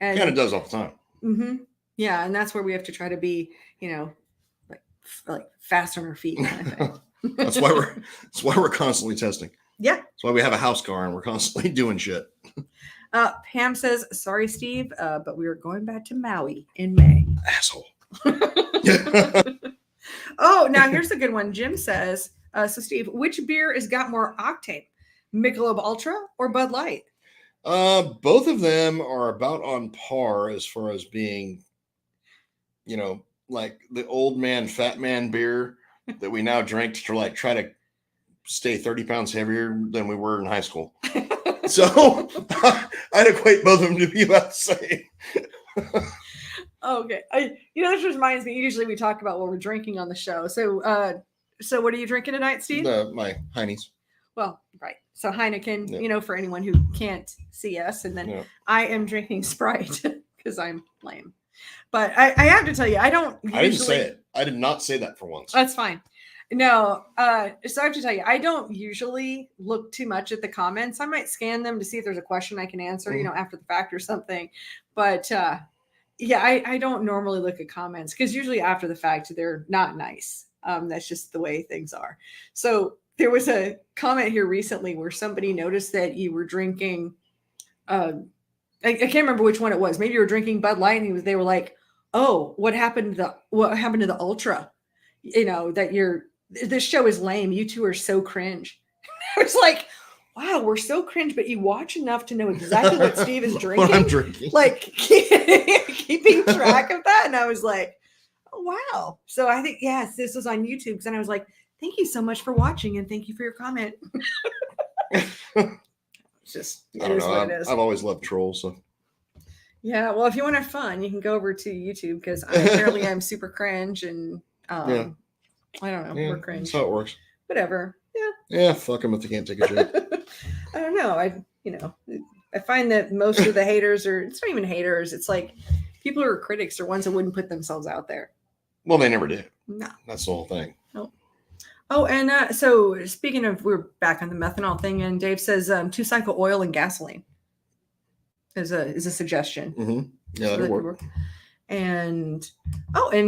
Speaker 2: And kind of does all the time.
Speaker 1: Mm-hmm. Yeah. And that's where we have to try to be, like fast on our feet.
Speaker 2: That's why we're constantly testing.
Speaker 1: Yeah.
Speaker 2: That's why we have a house car and we're constantly doing shit.
Speaker 1: Pam says, sorry, Steve, but we are going back to Maui in May.
Speaker 2: Asshole.
Speaker 1: Oh, now here's a good one. Jim says, so Steve, which beer has got more octane? Michelob Ultra or Bud Light?
Speaker 2: Both of them are about on par as far as being, like the old man, fat man beer that we now drink to try to stay 30 pounds heavier than we were in high school. So I'd equate both of them to be about the same.
Speaker 1: Okay. This reminds me, usually we talk about what we're drinking on the show. So what are you drinking tonight, Steve?
Speaker 2: My Heiny's.
Speaker 1: Well, right. So Heineken,
Speaker 2: Yep.
Speaker 1: for anyone who can't see us. And then
Speaker 2: Yep.
Speaker 1: I am drinking Sprite because I'm lame. But I have to tell you, I don't usually...
Speaker 2: I didn't say it. I did not say that for once.
Speaker 1: That's fine. No, so I have to tell you, I don't usually look too much at the comments. I might scan them to see if there's a question I can answer, after the fact or something. But I don't normally look at comments because usually after the fact, they're not nice. That's just the way things are. So there was a comment here recently where somebody noticed that you were drinking, I can't remember which one it was. Maybe you were drinking Bud Light and they were like, oh, what happened to the Ultra? This show is lame. You two are so cringe. I was like, wow, we're so cringe, but you watch enough to know exactly what Steve is drinking.
Speaker 2: What I'm drinking.
Speaker 1: Like keeping track of that. And I was like, oh, wow. So I think, yes, this was on YouTube. And I was like, thank you so much for watching and thank you for your comment. It's just,
Speaker 2: I don't know.
Speaker 1: what it is.
Speaker 2: I've always loved trolls. So.
Speaker 1: Yeah. Well, if you want to have fun, you can go over to YouTube because apparently I'm super cringe and I don't know. We're cringe.
Speaker 2: That's how it works.
Speaker 1: Whatever. Yeah.
Speaker 2: Yeah. Fuck them if they can't take a joke.
Speaker 1: I don't know. I find that most of the haters it's not even haters. It's like people who are critics are ones that wouldn't put themselves out there.
Speaker 2: Well, they never do.
Speaker 1: No.
Speaker 2: That's the whole thing.
Speaker 1: Nope. Oh, and so speaking of, we're back on the methanol thing, and Dave says 2-cycle oil and gasoline is a suggestion.
Speaker 2: Mm-hmm. Yeah, that'll work.
Speaker 1: And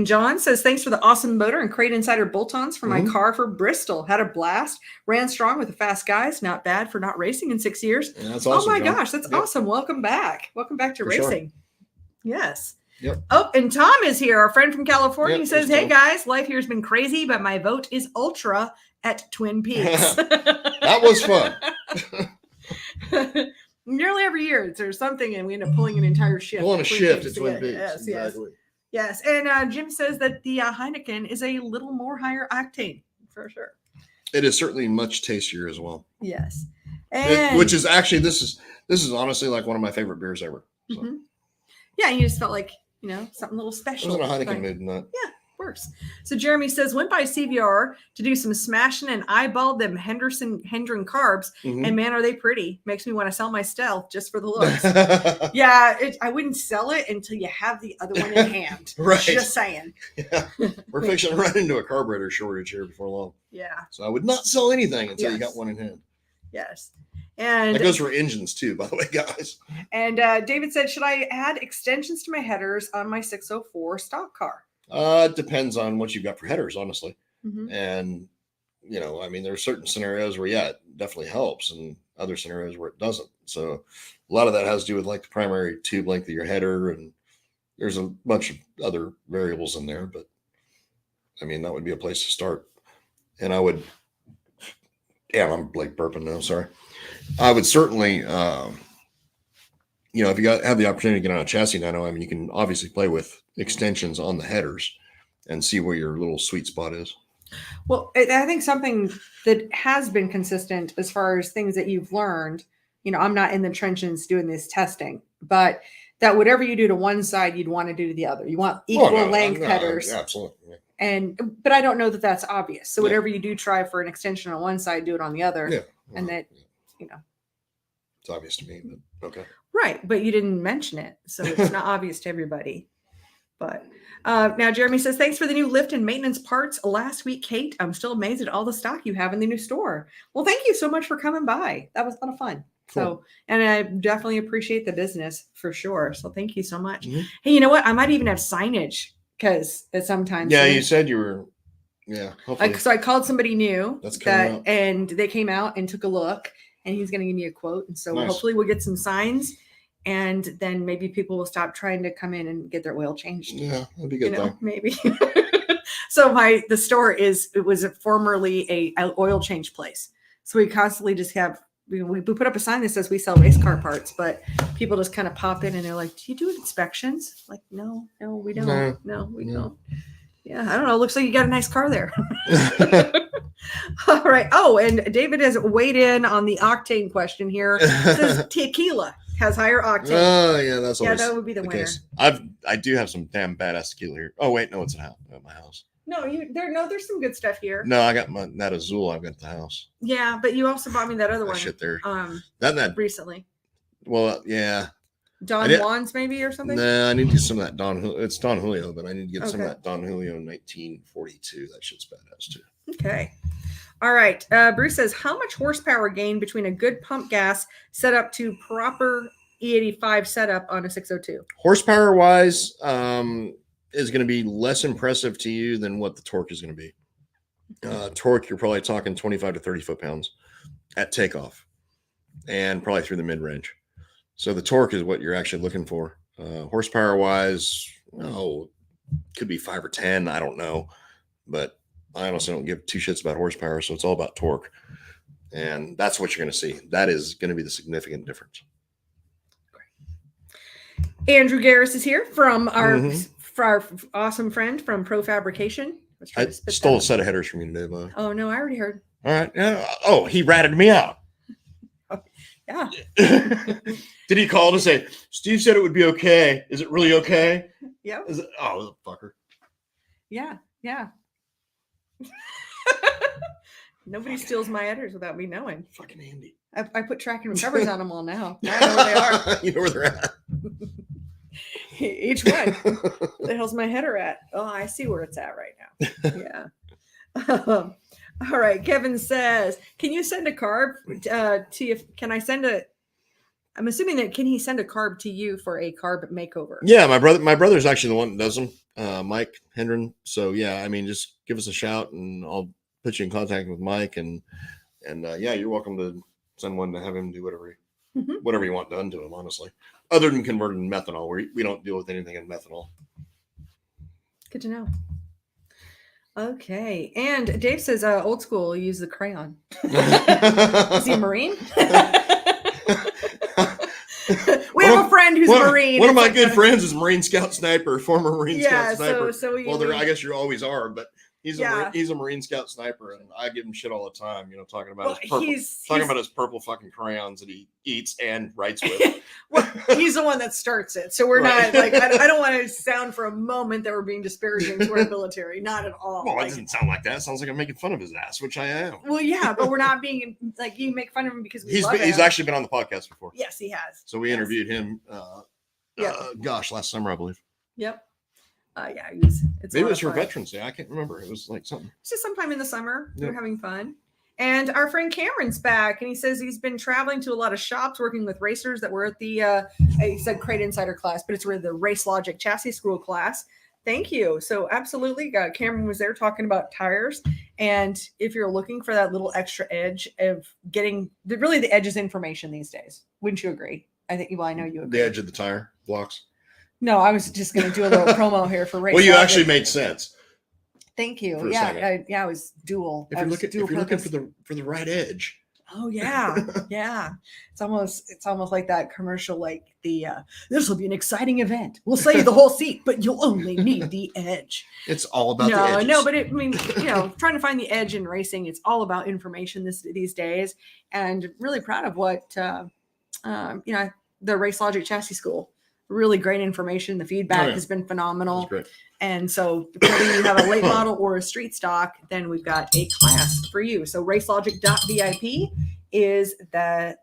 Speaker 1: John says, thanks for the awesome motor and Crate Insider bolt-ons for my car for Bristol. Had a blast. Ran strong with the fast guys. Not bad for not racing in 6 years.
Speaker 2: Yeah, that's awesome,
Speaker 1: oh my
Speaker 2: John.
Speaker 1: Gosh, that's awesome. Welcome back. Welcome back to racing. Sure. Yes.
Speaker 2: Yep.
Speaker 1: Oh, and Tom is here, our friend from California.
Speaker 2: Yep,
Speaker 1: He says, hey guys, life here has been crazy, but my vote is Ultra at Twin Peaks.
Speaker 2: That was fun.
Speaker 1: Nearly every year there's something and we end up pulling an entire shift.
Speaker 2: Pulling a shift at Twin Peaks.
Speaker 1: Yes,
Speaker 2: exactly.
Speaker 1: Yes. And Jim says that the Heineken is a little more higher octane for sure.
Speaker 2: It is certainly much tastier as well.
Speaker 1: Yes.
Speaker 2: Which is actually, this is honestly like one of my favorite beers ever. So.
Speaker 1: Mm-hmm. Yeah. You just felt like, something a little special.
Speaker 2: I was in a Heineken mood in that.
Speaker 1: Yeah. Works. So Jeremy says, went by CVR to do some smashing and eyeballed them Hendren carbs. And man, are they pretty. Makes me want to sell my Stealth just for the looks. Yeah. I wouldn't sell it until you have the other one in hand.
Speaker 2: Right.
Speaker 1: Just saying.
Speaker 2: Yeah. We're fixing to run into a carburetor shortage here before long.
Speaker 1: Yeah.
Speaker 2: So I would not sell anything until you got one in hand.
Speaker 1: Yes. And
Speaker 2: that goes for engines too, by the way, guys.
Speaker 1: And David said, should I add extensions to my headers on my 604 stock car?
Speaker 2: It depends on what you've got for headers, honestly.
Speaker 1: Mm-hmm.
Speaker 2: And, there are certain scenarios where, it definitely helps and other scenarios where it doesn't. So a lot of that has to do with like the primary tube length of your header. And there's a bunch of other variables in there, but that would be a place to start. And I would, I'm like burping now. Sorry. I would certainly, if you have the opportunity to get on a chassis dyno, you can obviously play with extensions on the headers and see where your little sweet spot is.
Speaker 1: Well, I think something that has been consistent as far as things that you've learned, I'm not in the trenches doing this testing, but that whatever you do to one side, you'd want to do to the other. You want equal length headers.
Speaker 2: Absolutely.
Speaker 1: Yeah. But I don't know that that's obvious. So whatever you do try for an extension on one side, do it on the other.
Speaker 2: Yeah.
Speaker 1: And that,
Speaker 2: it's obvious to me, but okay.
Speaker 1: Right. But you didn't mention it. So it's not obvious to everybody. But now Jeremy says, thanks for the new lift and maintenance parts last week, Kate. I'm still amazed at all the stock you have in the new store. Well, thank you so much for coming by. That was a lot of fun. Cool. So, and I definitely appreciate the business for sure. So thank you so much. Mm-hmm. Hey, you know what? I might even have signage because sometimes.
Speaker 2: Yeah, you said you were. Yeah. Hopefully.
Speaker 1: So I called somebody new
Speaker 2: out.
Speaker 1: And they came out and took a look and he's going to give me a quote. And so hopefully we'll get some signs. And then maybe people will stop trying to come in and get their oil changed.
Speaker 2: Yeah, that'd be good.
Speaker 1: Maybe. So the store was formerly a oil change place. So we constantly just have, we put up a sign that says we sell race car parts, but people just kind of pop in and they're like, do you do inspections? Like, no, we don't. No, we don't. Yeah, I don't know. Looks like you got a nice car there. All right. Oh, and David has weighed in on the octane question here. It says tequila. has higher octane.
Speaker 2: Oh yeah, that's always
Speaker 1: that would be the winner.
Speaker 2: case. I do have some damn badass tequila here. Oh wait, no, it's at my house.
Speaker 1: No, there's some good stuff here.
Speaker 2: No, I got that Azul I've got at the house.
Speaker 1: Yeah, but you also bought me that other one.
Speaker 2: Shit there.
Speaker 1: That recently.
Speaker 2: Well, yeah.
Speaker 1: Don Juan's maybe or something?
Speaker 2: Nah, I need to get some of that Don Julio. It's Don Julio, but I need to get some of that Don Julio 1942. That shit's badass too.
Speaker 1: Okay. All right. Bruce says, how much horsepower gain between a good pump gas set up to proper E85 setup on a 602?
Speaker 2: Horsepower wise, is going to be less impressive to you than what the torque is going to be. Torque, you're probably talking 25 to 30 foot-pounds at takeoff and probably through the mid-range. So the torque is what you're actually looking for. Horsepower wise, could be 5 or 10. I don't know. But I honestly don't give two shits about horsepower. So it's all about torque. And that's what you're going to see. That is going to be the significant difference.
Speaker 1: Andrew Garris is here from our awesome friend from Pro Fabrication.
Speaker 2: I stole a set of headers from you today, bud.
Speaker 1: Oh, no, I already heard.
Speaker 2: All right. Oh, he ratted me out.
Speaker 1: Yeah.
Speaker 2: Did he call to say, Steve said it would be okay? Is it really okay?
Speaker 1: Yeah.
Speaker 2: Oh, fucker.
Speaker 1: Yeah. Nobody steals my headers without me knowing.
Speaker 2: Fucking Andy.
Speaker 1: I put tracking recovers on them all now. Now I know where they are.
Speaker 2: You know where they're at.
Speaker 1: Each one. Where the hell's my header at? Oh, I see where it's at right now. Yeah. All right. Kevin says, can you send a carb to you? Can I send I'm assuming that can he send a carb to you for a carb makeover?
Speaker 2: Yeah, my brother's actually the one that does them, Mike Hendren. So yeah, I mean, just give us a shout and I'll put you in contact with Mike and yeah, you're welcome to send one to have him do whatever you want done to him, honestly. Other than converting methanol, we don't deal with anything in methanol.
Speaker 1: Good to know. Okay. And Dave says, old school, use the crayon. Is he a Marine? We have a friend who's a Marine.
Speaker 2: One of my good friends is Marine Scout Sniper, former Marine Scout Sniper. I guess you always are, but he's a Marine Scout Sniper, and I give him shit all the time, talking about his purple fucking crayons that he eats and writes with.
Speaker 1: Well, he's the one that starts it. So we're not like, I don't want to sound for a moment that we're being disparaging to our military. Not at all.
Speaker 2: Well, it doesn't sound like that. It sounds like I'm making fun of his ass, which I am.
Speaker 1: Well, yeah, but we're not being like, you make fun of him because he's
Speaker 2: actually been on the podcast before.
Speaker 1: Yes, he has.
Speaker 2: So we interviewed him, last summer, I believe.
Speaker 1: Yep. Yeah,
Speaker 2: maybe it was for Veterans Day. I can't remember. It was like something.
Speaker 1: It's just sometime in the summer. Yep. We're having fun. And our friend Cameron's back, and he says he's been traveling to a lot of shops working with racers that were at the, he said Crate Insider class, but it's really the Race Logic Chassis School class. Thank you. So absolutely, Cameron was there talking about tires. And if you're looking for that little extra edge of getting, the edge is information these days. Wouldn't you agree? I know you agree.
Speaker 2: The edge of the tire blocks.
Speaker 1: No, I was just going to do a little promo here for Race
Speaker 2: Well, you
Speaker 1: Logic.
Speaker 2: actually made sense.
Speaker 1: Thank you. I was dual.
Speaker 2: If you're looking for the right edge.
Speaker 1: Oh yeah, yeah. It's almost like that commercial, like this will be an exciting event. We'll sell you the whole seat, but you'll only need the edge.
Speaker 2: It's all about the edges.
Speaker 1: No, but trying to find the edge in racing, it's all about information these days, and really proud of what the Race Logic Chassis School. Really great information. The feedback has been phenomenal.
Speaker 2: Great.
Speaker 1: And so whether you have a late model or a street stock, then we've got a class for you. So racelogic.vip is the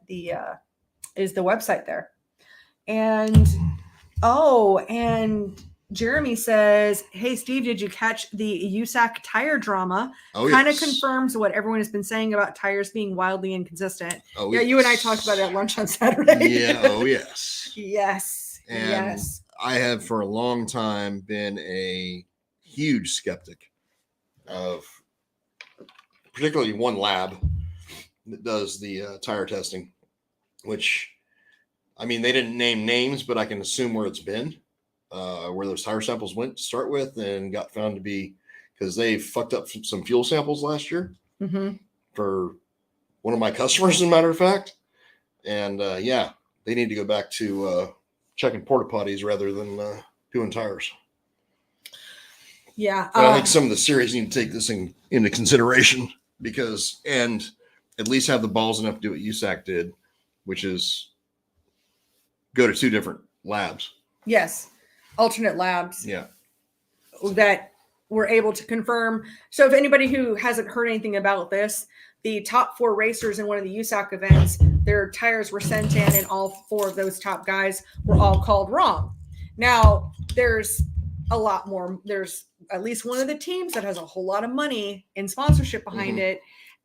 Speaker 1: website there. And Jeremy says, hey, Steve, did you catch the USAC tire drama? Kind of confirms what everyone has been saying about tires being wildly inconsistent. You and I talked about it at lunch on Saturday. Yes.
Speaker 2: And I have for a long time been a huge skeptic of particularly one lab that does the tire testing, which, I mean, they didn't name names, but I can assume where it's been, where those tire samples went to start with and got found to be, because they fucked up some fuel samples last year for one of my customers, as a matter of fact. And they need to go back to checking porta potties rather than doing tires.
Speaker 1: Yeah.
Speaker 2: I think some of the series need to take this into consideration and at least have the balls enough to do what USAC did, which is go to 2 different labs.
Speaker 1: Yes. Alternate labs.
Speaker 2: Yeah.
Speaker 1: That we're able to confirm. So if anybody who hasn't heard anything about this, the top 4 racers in one of the USAC events, their tires were sent in, and all 4 of those top guys were all called wrong. Now, there's a lot more. There's at least one of the teams that has a whole lot of money in sponsorship behind it.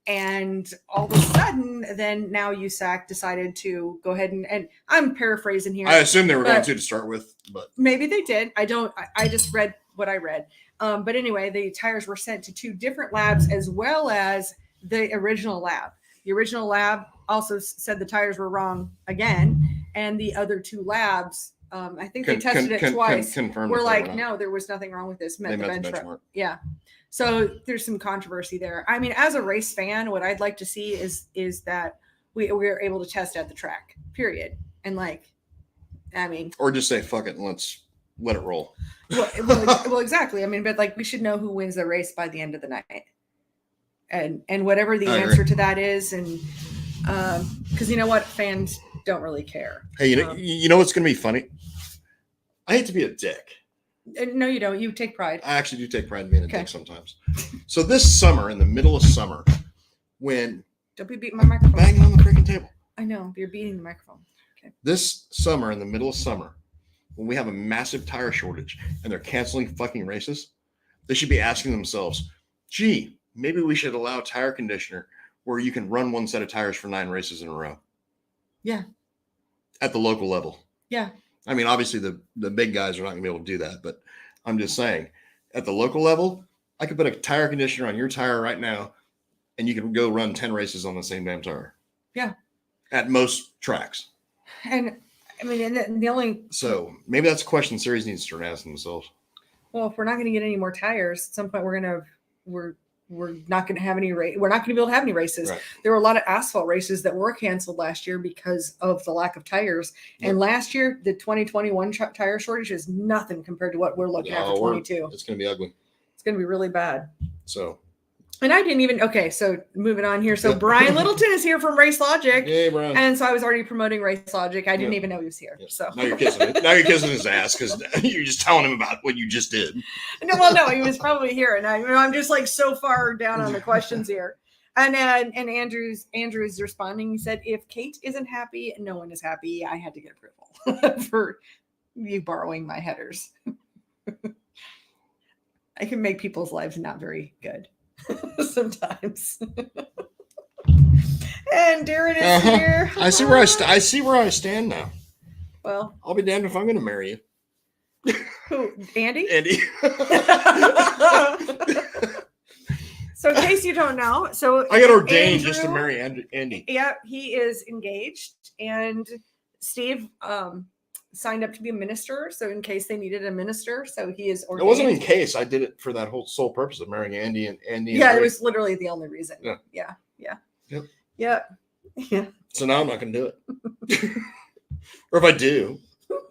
Speaker 1: And all of a sudden, then now USAC decided to go ahead and I'm paraphrasing here.
Speaker 2: I assume they were going to start with, but
Speaker 1: maybe they did. I just read what I read. But anyway, the tires were sent to 2 different labs as well as the original lab. The original lab also said the tires were wrong again. And the other 2 labs, I think they tested it twice. We're like, no, there was nothing wrong with this. Met the benchmark. Yeah. So there's some controversy there. I mean, as a race fan, what I'd like to see is that we're able to test at the track, period. And or
Speaker 2: just say, fuck it, and let's let it roll.
Speaker 1: Well, exactly. I mean, but we should know who wins the race by the end of the night, and whatever the answer to that is, and because you know what, fans don't really care.
Speaker 2: Hey, you know what's going to be funny? I hate to be a dick.
Speaker 1: No, you don't. You take pride.
Speaker 2: I actually do take pride in being a dick sometimes. So this summer, in the middle of summer, when
Speaker 1: don't be beating my microphone,
Speaker 2: banging on the freaking table.
Speaker 1: I know you're beating the microphone. Okay.
Speaker 2: This summer, in the middle of summer, when we have a massive tire shortage and they're canceling fucking races, they should be asking themselves, gee, maybe we should allow a tire conditioner where you can run one set of tires for 9 races in a row.
Speaker 1: Yeah.
Speaker 2: At the local level.
Speaker 1: Yeah.
Speaker 2: I mean, obviously the big guys are not going to be able to do that, but I'm just saying, at the local level, I could put a tire conditioner on your tire right now, and you can go run 10 races on the same damn tire.
Speaker 1: Yeah.
Speaker 2: At most tracks.
Speaker 1: And I mean, and the only...
Speaker 2: So maybe that's a question series needs to start asking themselves.
Speaker 1: Well, if we're not going to get any more tires, at some point we're not going to have any race. We're not going to be able to have any races. Right. There were a lot of asphalt races that were canceled last year because of the lack of tires. Yep. And last year, the 2021 tire shortage is nothing compared to what we're looking at for 22.
Speaker 2: It's going to be ugly.
Speaker 1: It's going to be really bad.
Speaker 2: So.
Speaker 1: And I didn't even, okay, so moving on here. So Brian Littleton is here from Race Logic.
Speaker 2: Hey, Brian.
Speaker 1: And so I was already promoting Race Logic. I didn't even know he was here. So
Speaker 2: now you're kissing his ass because you're just telling him about what you just did.
Speaker 1: No, he was probably here. And I'm just so far down on the questions here. And Andrew's responding. He said, if Kate isn't happy, no one is happy. I had to get approval for you borrowing my headers. I can make people's lives not very good. Sometimes. And Darren is here.
Speaker 2: I see where I stand now.
Speaker 1: Well,
Speaker 2: I'll be damned if I'm going to marry you.
Speaker 1: Who? Andy?
Speaker 2: Andy.
Speaker 1: So in case you don't know, so
Speaker 2: I got ordained just to marry Andy.
Speaker 1: Yeah, he is engaged, and Steve signed up to be a minister. So in case they needed a minister, so he is ordained.
Speaker 2: It wasn't in case. I did it for that whole sole purpose of marrying Andy and Andy.
Speaker 1: Yeah, it was literally the only reason. Yeah. Yep.
Speaker 2: So now I'm not going to do it. Or if I do,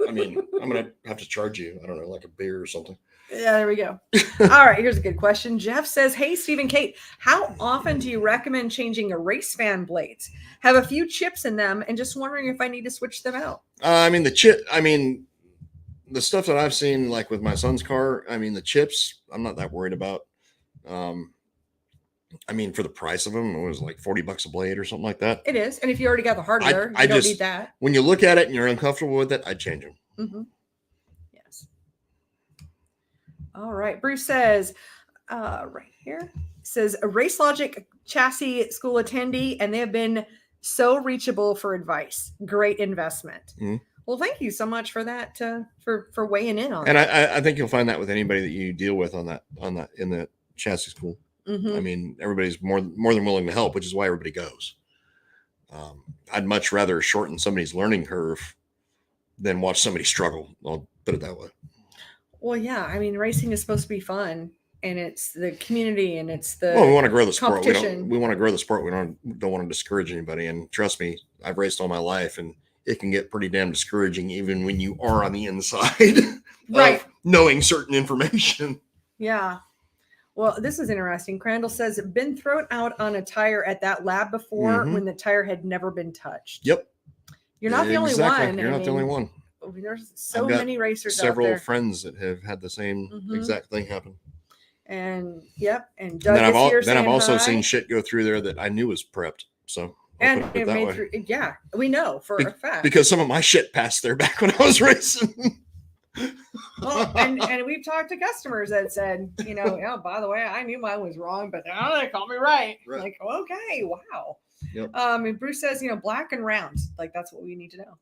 Speaker 2: I mean, I'm going to have to charge you, I don't know, like a beer or something.
Speaker 1: Yeah, there we go. All right, here's a good question. Jeff says, hey, Steve and Kate, how often do you recommend changing a race fan blades? Have a few chips in them and just wondering if I need to switch them out.
Speaker 2: The stuff that I've seen, like with my son's car, the chips, I'm not that worried about. For the price of them, it was like $40 a blade or something like that.
Speaker 1: It is. And if you already got the hardware, you don't need that.
Speaker 2: When you look at it and you're uncomfortable with it, I'd change them.
Speaker 1: Mm-hmm. Yes. All right. Bruce says, right here, says a Race Logic chassis school attendee, and they have been so reachable for advice. Great investment. Mm-hmm. Well, thank you so much for that, for weighing in on
Speaker 2: it. And I think you'll find that with anybody that you deal with on that in the chassis school. Mm-hmm. Everybody's more than willing to help, which is why everybody goes. I'd much rather shorten somebody's learning curve than watch somebody struggle. I'll put it that way.
Speaker 1: Well, yeah. Racing is supposed to be fun, and it's the community, and it's the
Speaker 2: we want to grow the sport. We want to grow the sport. We don't want to discourage anybody. And trust me, I've raced all my life, and it can get pretty damn discouraging even when you are on the inside
Speaker 1: right.
Speaker 2: of knowing certain information.
Speaker 1: Yeah. Well, this is interesting. Crandall says, been thrown out on a tire at that lab before when the tire had never been touched.
Speaker 2: Yep.
Speaker 1: You're not the only one.
Speaker 2: You're not the only one.
Speaker 1: There's so many racers out there.
Speaker 2: Several friends that have had the same exact thing happen.
Speaker 1: And and Doug
Speaker 2: I've also seen shit go through there that I knew was prepped. So
Speaker 1: and it made through. Yeah, we know for a fact
Speaker 2: because some of my shit passed there back when I was racing.
Speaker 1: Well, and we've talked to customers that said, oh, by the way, I knew mine was wrong, but they called me right. Like, okay, wow.
Speaker 2: Yep.
Speaker 1: And Bruce says, black and round, like that's what we need to know.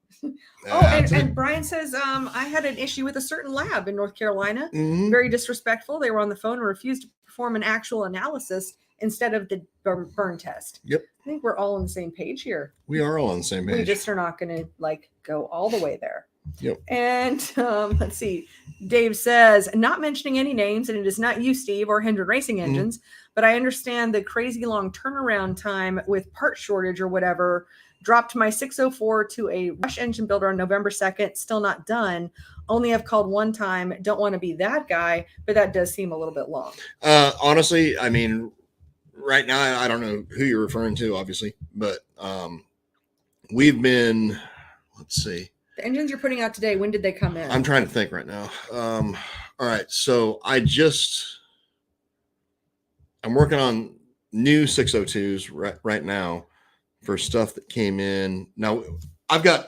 Speaker 1: And Brian says, I had an issue with a certain lab in North Carolina. Very disrespectful. They were on the phone and refused to perform an actual analysis instead of the burn test.
Speaker 2: Yep.
Speaker 1: I think we're all on the same page here.
Speaker 2: We are all on the same page.
Speaker 1: We just are not going to go all the way there.
Speaker 2: Yep.
Speaker 1: And let's see. Dave says, not mentioning any names, and it is not you, Steve, or Hendren Racing Engines, but I understand the crazy long turnaround time with part shortage or whatever. Dropped my 604 to a Rush engine builder on November 2nd. Still not done. Only have called one time. Don't want to be that guy, but that does seem a little bit long.
Speaker 2: Honestly, I mean, right now, I don't know who you're referring to, obviously, but we've been, let's see.
Speaker 1: The engines you're putting out today, when did they come in?
Speaker 2: I'm trying to think right now. All right. So I'm working on new 602s right now for stuff that came in. Now I got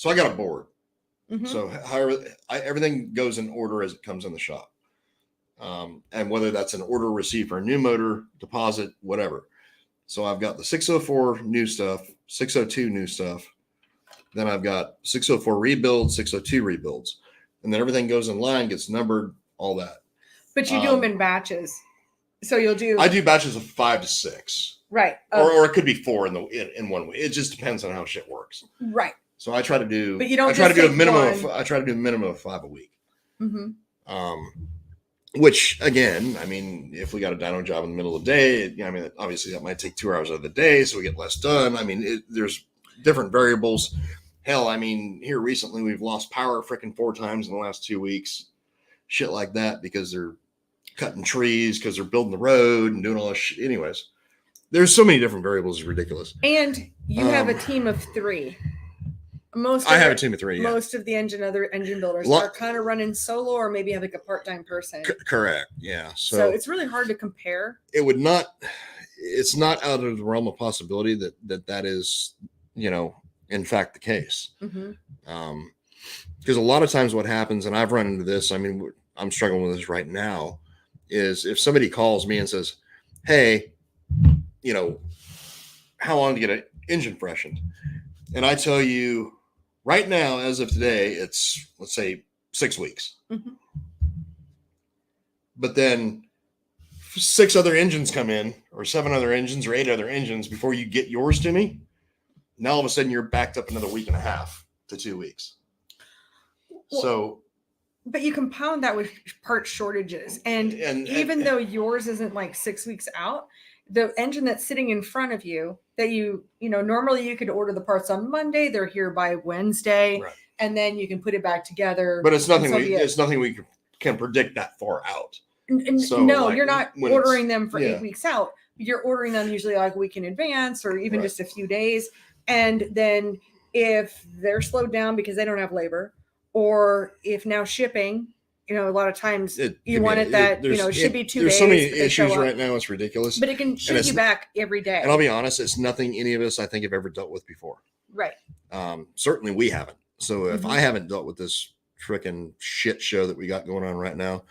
Speaker 2: a board. So however, everything goes in order as it comes in the shop. And whether that's an order received for a new motor, deposit, whatever. So I've got the 604 new stuff, 602 new stuff. Then I've got 604 rebuilds, 602 rebuilds. And then everything goes in line, gets numbered, all that.
Speaker 1: But you do them in batches. So I
Speaker 2: do batches of 5 to 6.
Speaker 1: Right.
Speaker 2: Or it could be 4 in 1 week. It just depends on how shit works.
Speaker 1: Right.
Speaker 2: So I try to do
Speaker 1: a
Speaker 2: minimum of 5 a week. Which again, I mean, if we got a dyno job in the middle of the day, I mean, obviously that might take 2 hours out of the day, so we get less done. I mean, there's different variables. Hell, I mean, here recently we've lost power freaking 4 times in the last 2 weeks. Shit like that because they're cutting trees, because they're building the road and doing all this shit. Anyways, there's so many different variables. It's ridiculous.
Speaker 1: And you have a team of 3.
Speaker 2: I have a team of 3. Yeah.
Speaker 1: Most of the other engine builders are kind of running solo or maybe have like a part-time person.
Speaker 2: Correct. Yeah.
Speaker 1: So it's really hard to compare.
Speaker 2: It's not out of the realm of possibility that is, in fact, the case. Because a lot of times what happens, and I've run into this, I mean, I'm struggling with this right now, is if somebody calls me and says, hey, how long to get an engine freshened? And I tell you right now, as of today, it's, let's say, 6 weeks. But then 6 other engines come in, or 7 other engines, or 8 other engines before you get yours to me. Now all of a sudden you're backed up another week and a half to 2 weeks.
Speaker 1: But you compound that with part shortages. And even though yours isn't like 6 weeks out, the engine that's sitting in front of you that normally you could order the parts on Monday, they're here by Wednesday, right, and then you can put it back together.
Speaker 2: But it's nothing we can predict that far out.
Speaker 1: You're not ordering them for 8 weeks out. You're ordering them usually like a week in advance or even just a few days. And then if they're slowed down because they don't have labor, or if now shipping, a lot of times it should be 2 days.
Speaker 2: There's so many issues right now. It's ridiculous.
Speaker 1: But it can ship you back every day.
Speaker 2: And I'll be honest, it's nothing any of us, I think, have ever dealt with before.
Speaker 1: Right.
Speaker 2: Certainly we haven't. So if I haven't dealt with this freaking shit show that we got going on right now,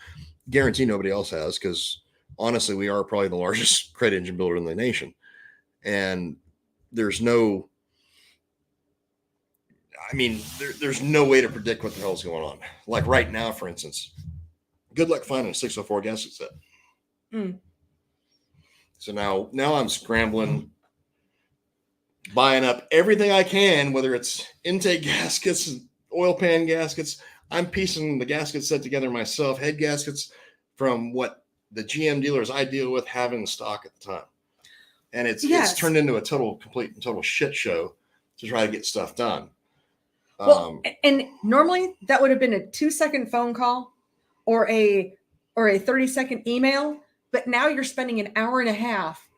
Speaker 2: guarantee nobody else has, because honestly, we are probably the largest crate engine builder in the nation. And there's no way to predict what the hell's going on. Like right now, for instance, good luck finding a 604 gasket set. So now I'm scrambling, buying up everything I can, whether it's intake gaskets, oil pan gaskets. I'm piecing the gasket set together myself, head gaskets from what the GM dealers I deal with have in stock at the time. And it's turned into a total shit show to try to get stuff done.
Speaker 1: Well, and normally that would have been a 2-second phone call or a 30-second email, but now you're spending an hour and a half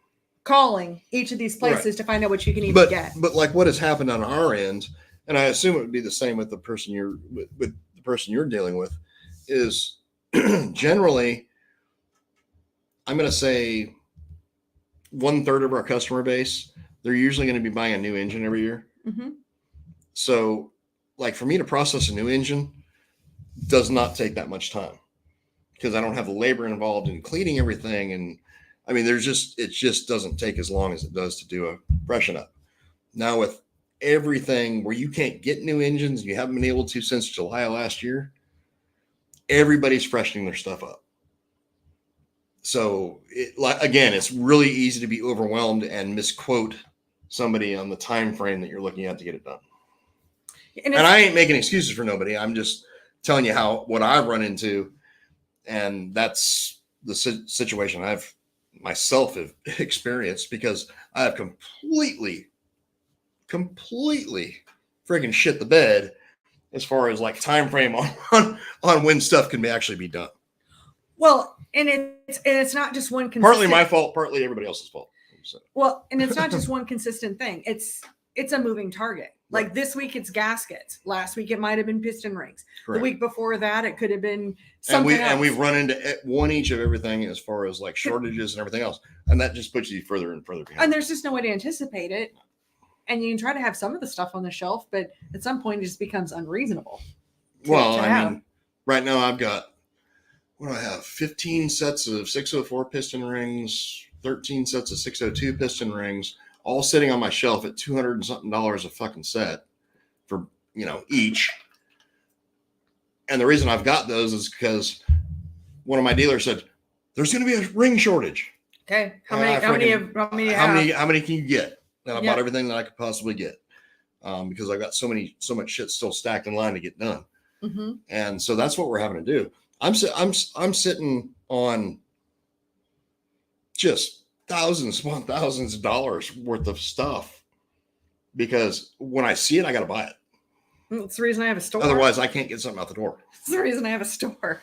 Speaker 1: calling each of these places to find out what you can even get.
Speaker 2: But like what has happened on our end and I assume it would be the same with the person you're dealing with, is generally, I'm going to say 1/3 of our customer base, they're usually going to be buying a new engine every year.
Speaker 1: Mm-hmm.
Speaker 2: So, like for me to process a new engine does not take that much time because I don't have the labor involved in cleaning everything. And I mean, it just doesn't take as long as it does to do a freshen up. Now with everything where you can't get new engines, you haven't been able to since July of last year, everybody's freshening their stuff up. So again, it's really easy to be overwhelmed and misquote somebody on the time frame that you're looking at to get it done. And I ain't making excuses for nobody. I'm just telling you what I've run into, and that's the situation I've myself have experienced because I have completely freaking shit the bed as far as like time frame on when stuff can actually be done.
Speaker 1: Well, and it's not just one consistent,
Speaker 2: partly my fault, partly everybody else's fault. So.
Speaker 1: Well, and it's not just one consistent thing. It's a moving target. Like this week it's gaskets. Last week it might have been piston rings. Correct. The week before that it could have been something else.
Speaker 2: And we've run into one each of everything as far as like shortages and everything else. And that just puts you further and further behind.
Speaker 1: And there's just no way to anticipate it. And you can try to have some of the stuff on the shelf, but at some point it just becomes unreasonable.
Speaker 2: I mean, right now I've got, what do I have? 15 sets of 604 piston rings, 13 sets of 602 piston rings, all sitting on my shelf at $200 and something a fucking set for, each. And the reason I've got those is because one of my dealers said, there's going to be a ring shortage.
Speaker 1: Okay. How many
Speaker 2: can you get? And I bought everything that I could possibly get because I've got so much shit still stacked in line to get done.
Speaker 1: Mm-hmm.
Speaker 2: And so that's what we're having to do. I'm sitting on just thousands of dollars worth of stuff because when I see it, I got to buy it.
Speaker 1: That's the reason I have a store.
Speaker 2: Otherwise, I can't get something out the door.
Speaker 1: That's the reason I have a store.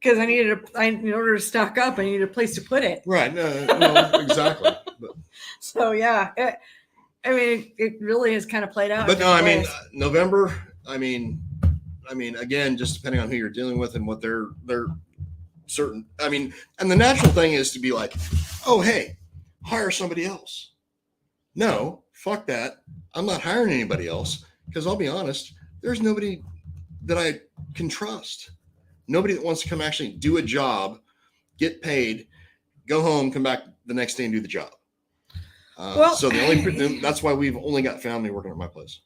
Speaker 1: Because in order to stock up, I needed a place to put it.
Speaker 2: Right. No, exactly. But,
Speaker 1: so, yeah. It really has kind of played out.
Speaker 2: But no, I mean, November, I mean, again, just depending on who you're dealing with and what they're certain. I mean, and the natural thing is to be like, oh, hey, hire somebody else. No, fuck that. I'm not hiring anybody else because I'll be honest, there's nobody that I can trust. Nobody that wants to come actually do a job, get paid, go home, come back the next day and do the job. So that's why we've only got family working at my place.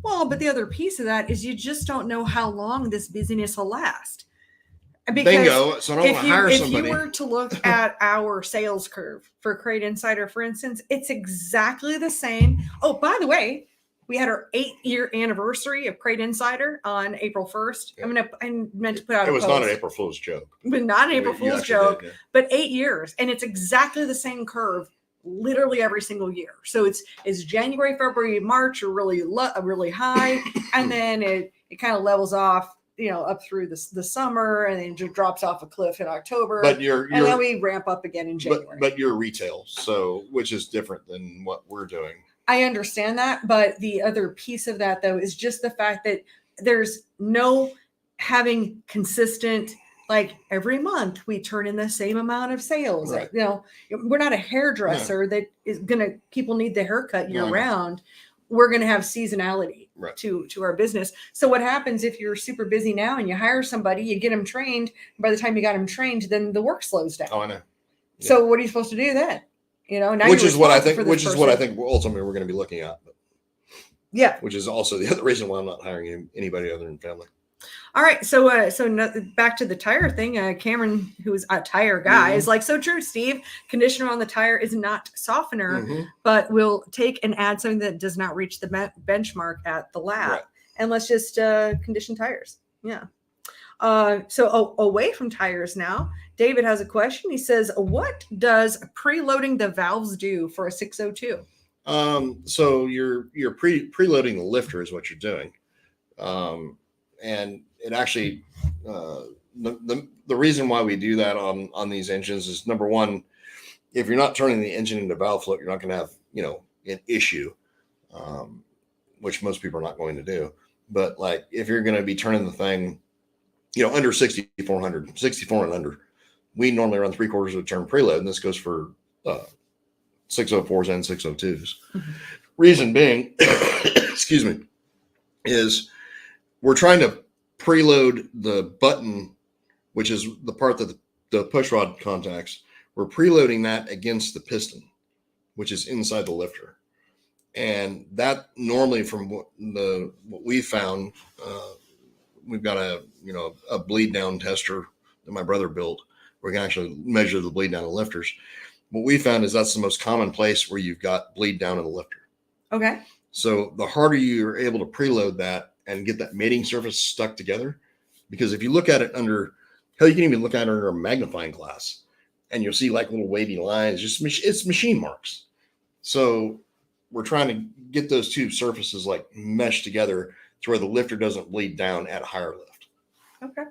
Speaker 1: Well, but the other piece of that is you just don't know how long this busyness will last. Because
Speaker 2: bingo. So I don't want to hire somebody.
Speaker 1: If you were to look at our sales curve for Crate Insider, for instance, it's exactly the same. Oh, by the way, we had our 8-year anniversary of Crate Insider on April 1st. Yep. I meant to put out
Speaker 2: a post. It was not an April Fool's joke.
Speaker 1: But not an April Fool's joke, but 8 years. And it's exactly the same curve literally every single year. So it's January, February, March are really high. And then it kind of levels off, up through the summer, and then it just drops off a cliff in October.
Speaker 2: But
Speaker 1: and then we ramp up again in January.
Speaker 2: But you're retail, so which is different than what we're doing.
Speaker 1: I understand that, but the other piece of that though is just the fact that there's no having consistent, like every month we turn in the same amount of sales. Right. We're not a hairdresser that is people need the haircut year round. We're going to have seasonality to our business. So what happens if you're super busy now and you hire somebody, you get them trained, and by the time you got them trained, then the work slows down.
Speaker 2: Oh, I know. Yeah.
Speaker 1: So what are you supposed to do then? Now
Speaker 2: which is what I think ultimately we're going to be looking at. But,
Speaker 1: yeah.
Speaker 2: Which is also the other reason why I'm not hiring anybody other than family.
Speaker 1: All right. So back to the tire thing. Cameron, who's a tire guy, is like, so true, Steve. Conditioner on the tire is not softener, but we'll take and add something that does not reach the benchmark at the lab. Right. And let's just condition tires. Yeah. So away from tires now, David has a question. He says, what does preloading the valves do for a 602?
Speaker 2: So you're preloading the lifter is what you're doing. And it actually, the reason why we do that on these engines is, number one, if you're not turning the engine into valve float, you're not going to have, an issue. which most people are not going to do. But like, if you're going to be turning the thing, under 6,400, 64 and under, we normally run 3/4 of a turn preload, and this goes for 604s and 602s. Mm-hmm. Reason being, excuse me, is we're trying to preload the button, which is the part that the push rod contacts. We're preloading that against the piston, which is inside the lifter. And that normally, from what we found, we've got a bleed down tester that my brother built. We can actually measure the bleed down of lifters. What we found is that's the most common place where you've got bleed down in the lifter.
Speaker 1: Okay.
Speaker 2: So the harder you're able to preload that and get that mating surface stuck together, because if you look at it you can even look at it under a magnifying glass, and you'll see like little wavy lines. It's machine marks. So we're trying to get those two surfaces like meshed together to where the lifter doesn't bleed down at a higher lift.
Speaker 1: Okay.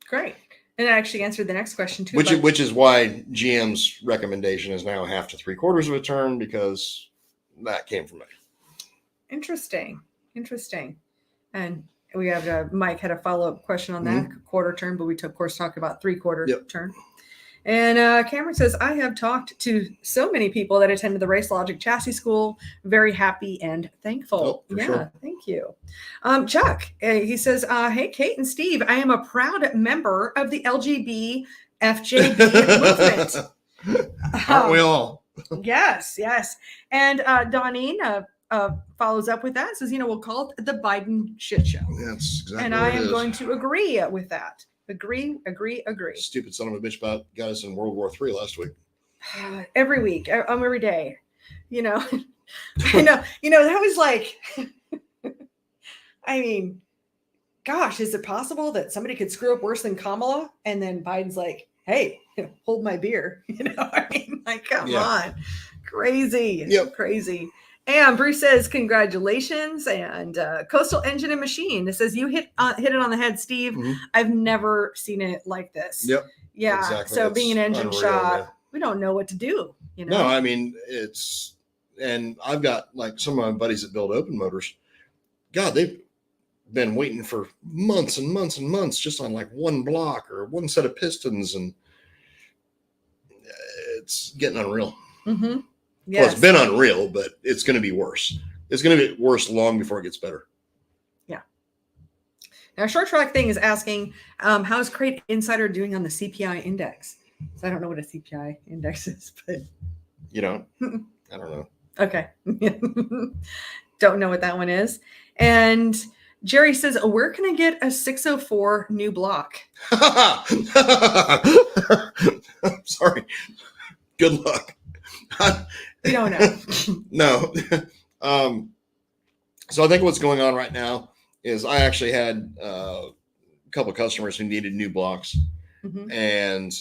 Speaker 1: Great. And it actually answered the next question too.
Speaker 2: Which is why GM's recommendation is now 1/2 to 3/4 of a turn, because that came from me. Interesting.
Speaker 1: And we have Mike had a follow-up question on that quarter turn, but we of course talked about 3/4 turn. And Cameron says, I have talked to so many people that attended the Race Logic Chassis School. Very happy and thankful.
Speaker 2: Sure.
Speaker 1: Thank you. Chuck, he says, hey, Kate and Steve, I am a proud member of the LGB FJB movement.
Speaker 2: Aren't we all?
Speaker 1: Yes. And Donine follows up with that, says, we'll call it the Biden shit show.
Speaker 2: That's exactly
Speaker 1: and I am going to agree with that. Agree.
Speaker 2: Stupid son of a bitch got us in World War III last week.
Speaker 1: Every week, every day, I know, that was like, I mean, gosh, is it possible that somebody could screw up worse than Kamala? And then Biden's like, hey, hold my beer. Come on. Crazy.
Speaker 2: Yep.
Speaker 1: Crazy. And Bruce says, congratulations. And Coastal Engine and Machine. It says, you hit it on the head, Steve. Mm-hmm. I've never seen it like this.
Speaker 2: Yep.
Speaker 1: Yeah. Exactly. So being an engine shop, we don't know what to do.
Speaker 2: No, I mean, and I've got like some of my buddies that build open motors. God, they've been waiting for months and months and months just on like one block or one set of pistons. And it's getting unreal.
Speaker 1: Mm-hmm.
Speaker 2: Yes. Well, it's been unreal, but it's going to be worse. It's going to be worse long before it gets better.
Speaker 1: Yeah. Now, Short Track Thing is asking, how's Crate Insider doing on the CPI index? So I don't know what a CPI index is, but
Speaker 2: you don't? I don't know.
Speaker 1: Okay. Don't know what that one is. And Jerry says, where can I get a 604 new block?
Speaker 2: Sorry. Good luck.
Speaker 1: We don't know.
Speaker 2: No. So I think what's going on right now is I actually had a couple of customers who needed new blocks. Mm-hmm. And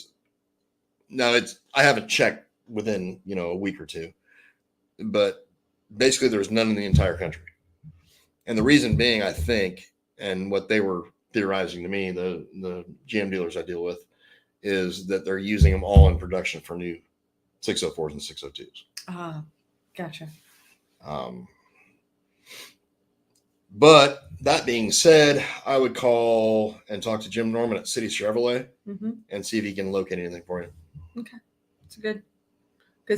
Speaker 2: now I haven't checked within, a week or two, but basically there's none in the entire country. And the reason being, I think, and what they were theorizing to me, the GM dealers I deal with, is that they're using them all in production for new 604s and 602s.
Speaker 1: Gotcha.
Speaker 2: But that being said, I would call and talk to Jim Norman at City Chevrolet and see if he can locate anything for you.
Speaker 1: Okay. It's a good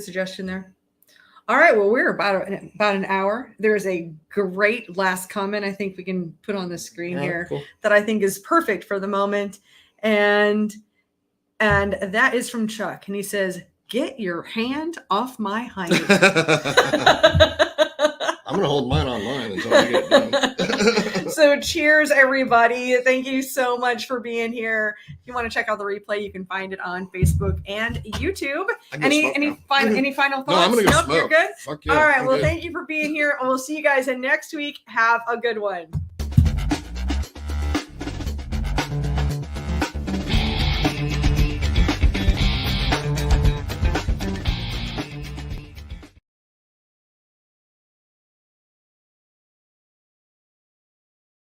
Speaker 1: suggestion there. All right. Well, we're about an hour. There's a great last comment I think we can put on the screen here that I think is perfect for the moment. And that is from Chuck. And he says, get your hand off my Heiny.
Speaker 2: I'm going to hold mine online until I get it done.
Speaker 1: So cheers, everybody. Thank you so much for being here. If you want to check out the replay, you can find it on Facebook and YouTube. Any final thoughts?
Speaker 2: No, I'm going to go smoke.
Speaker 1: You're good?
Speaker 2: Fuck yeah,
Speaker 1: all right.
Speaker 2: I'm
Speaker 1: well,
Speaker 2: good.
Speaker 1: Thank you for being here. And we'll see you guys next week. Have a good one.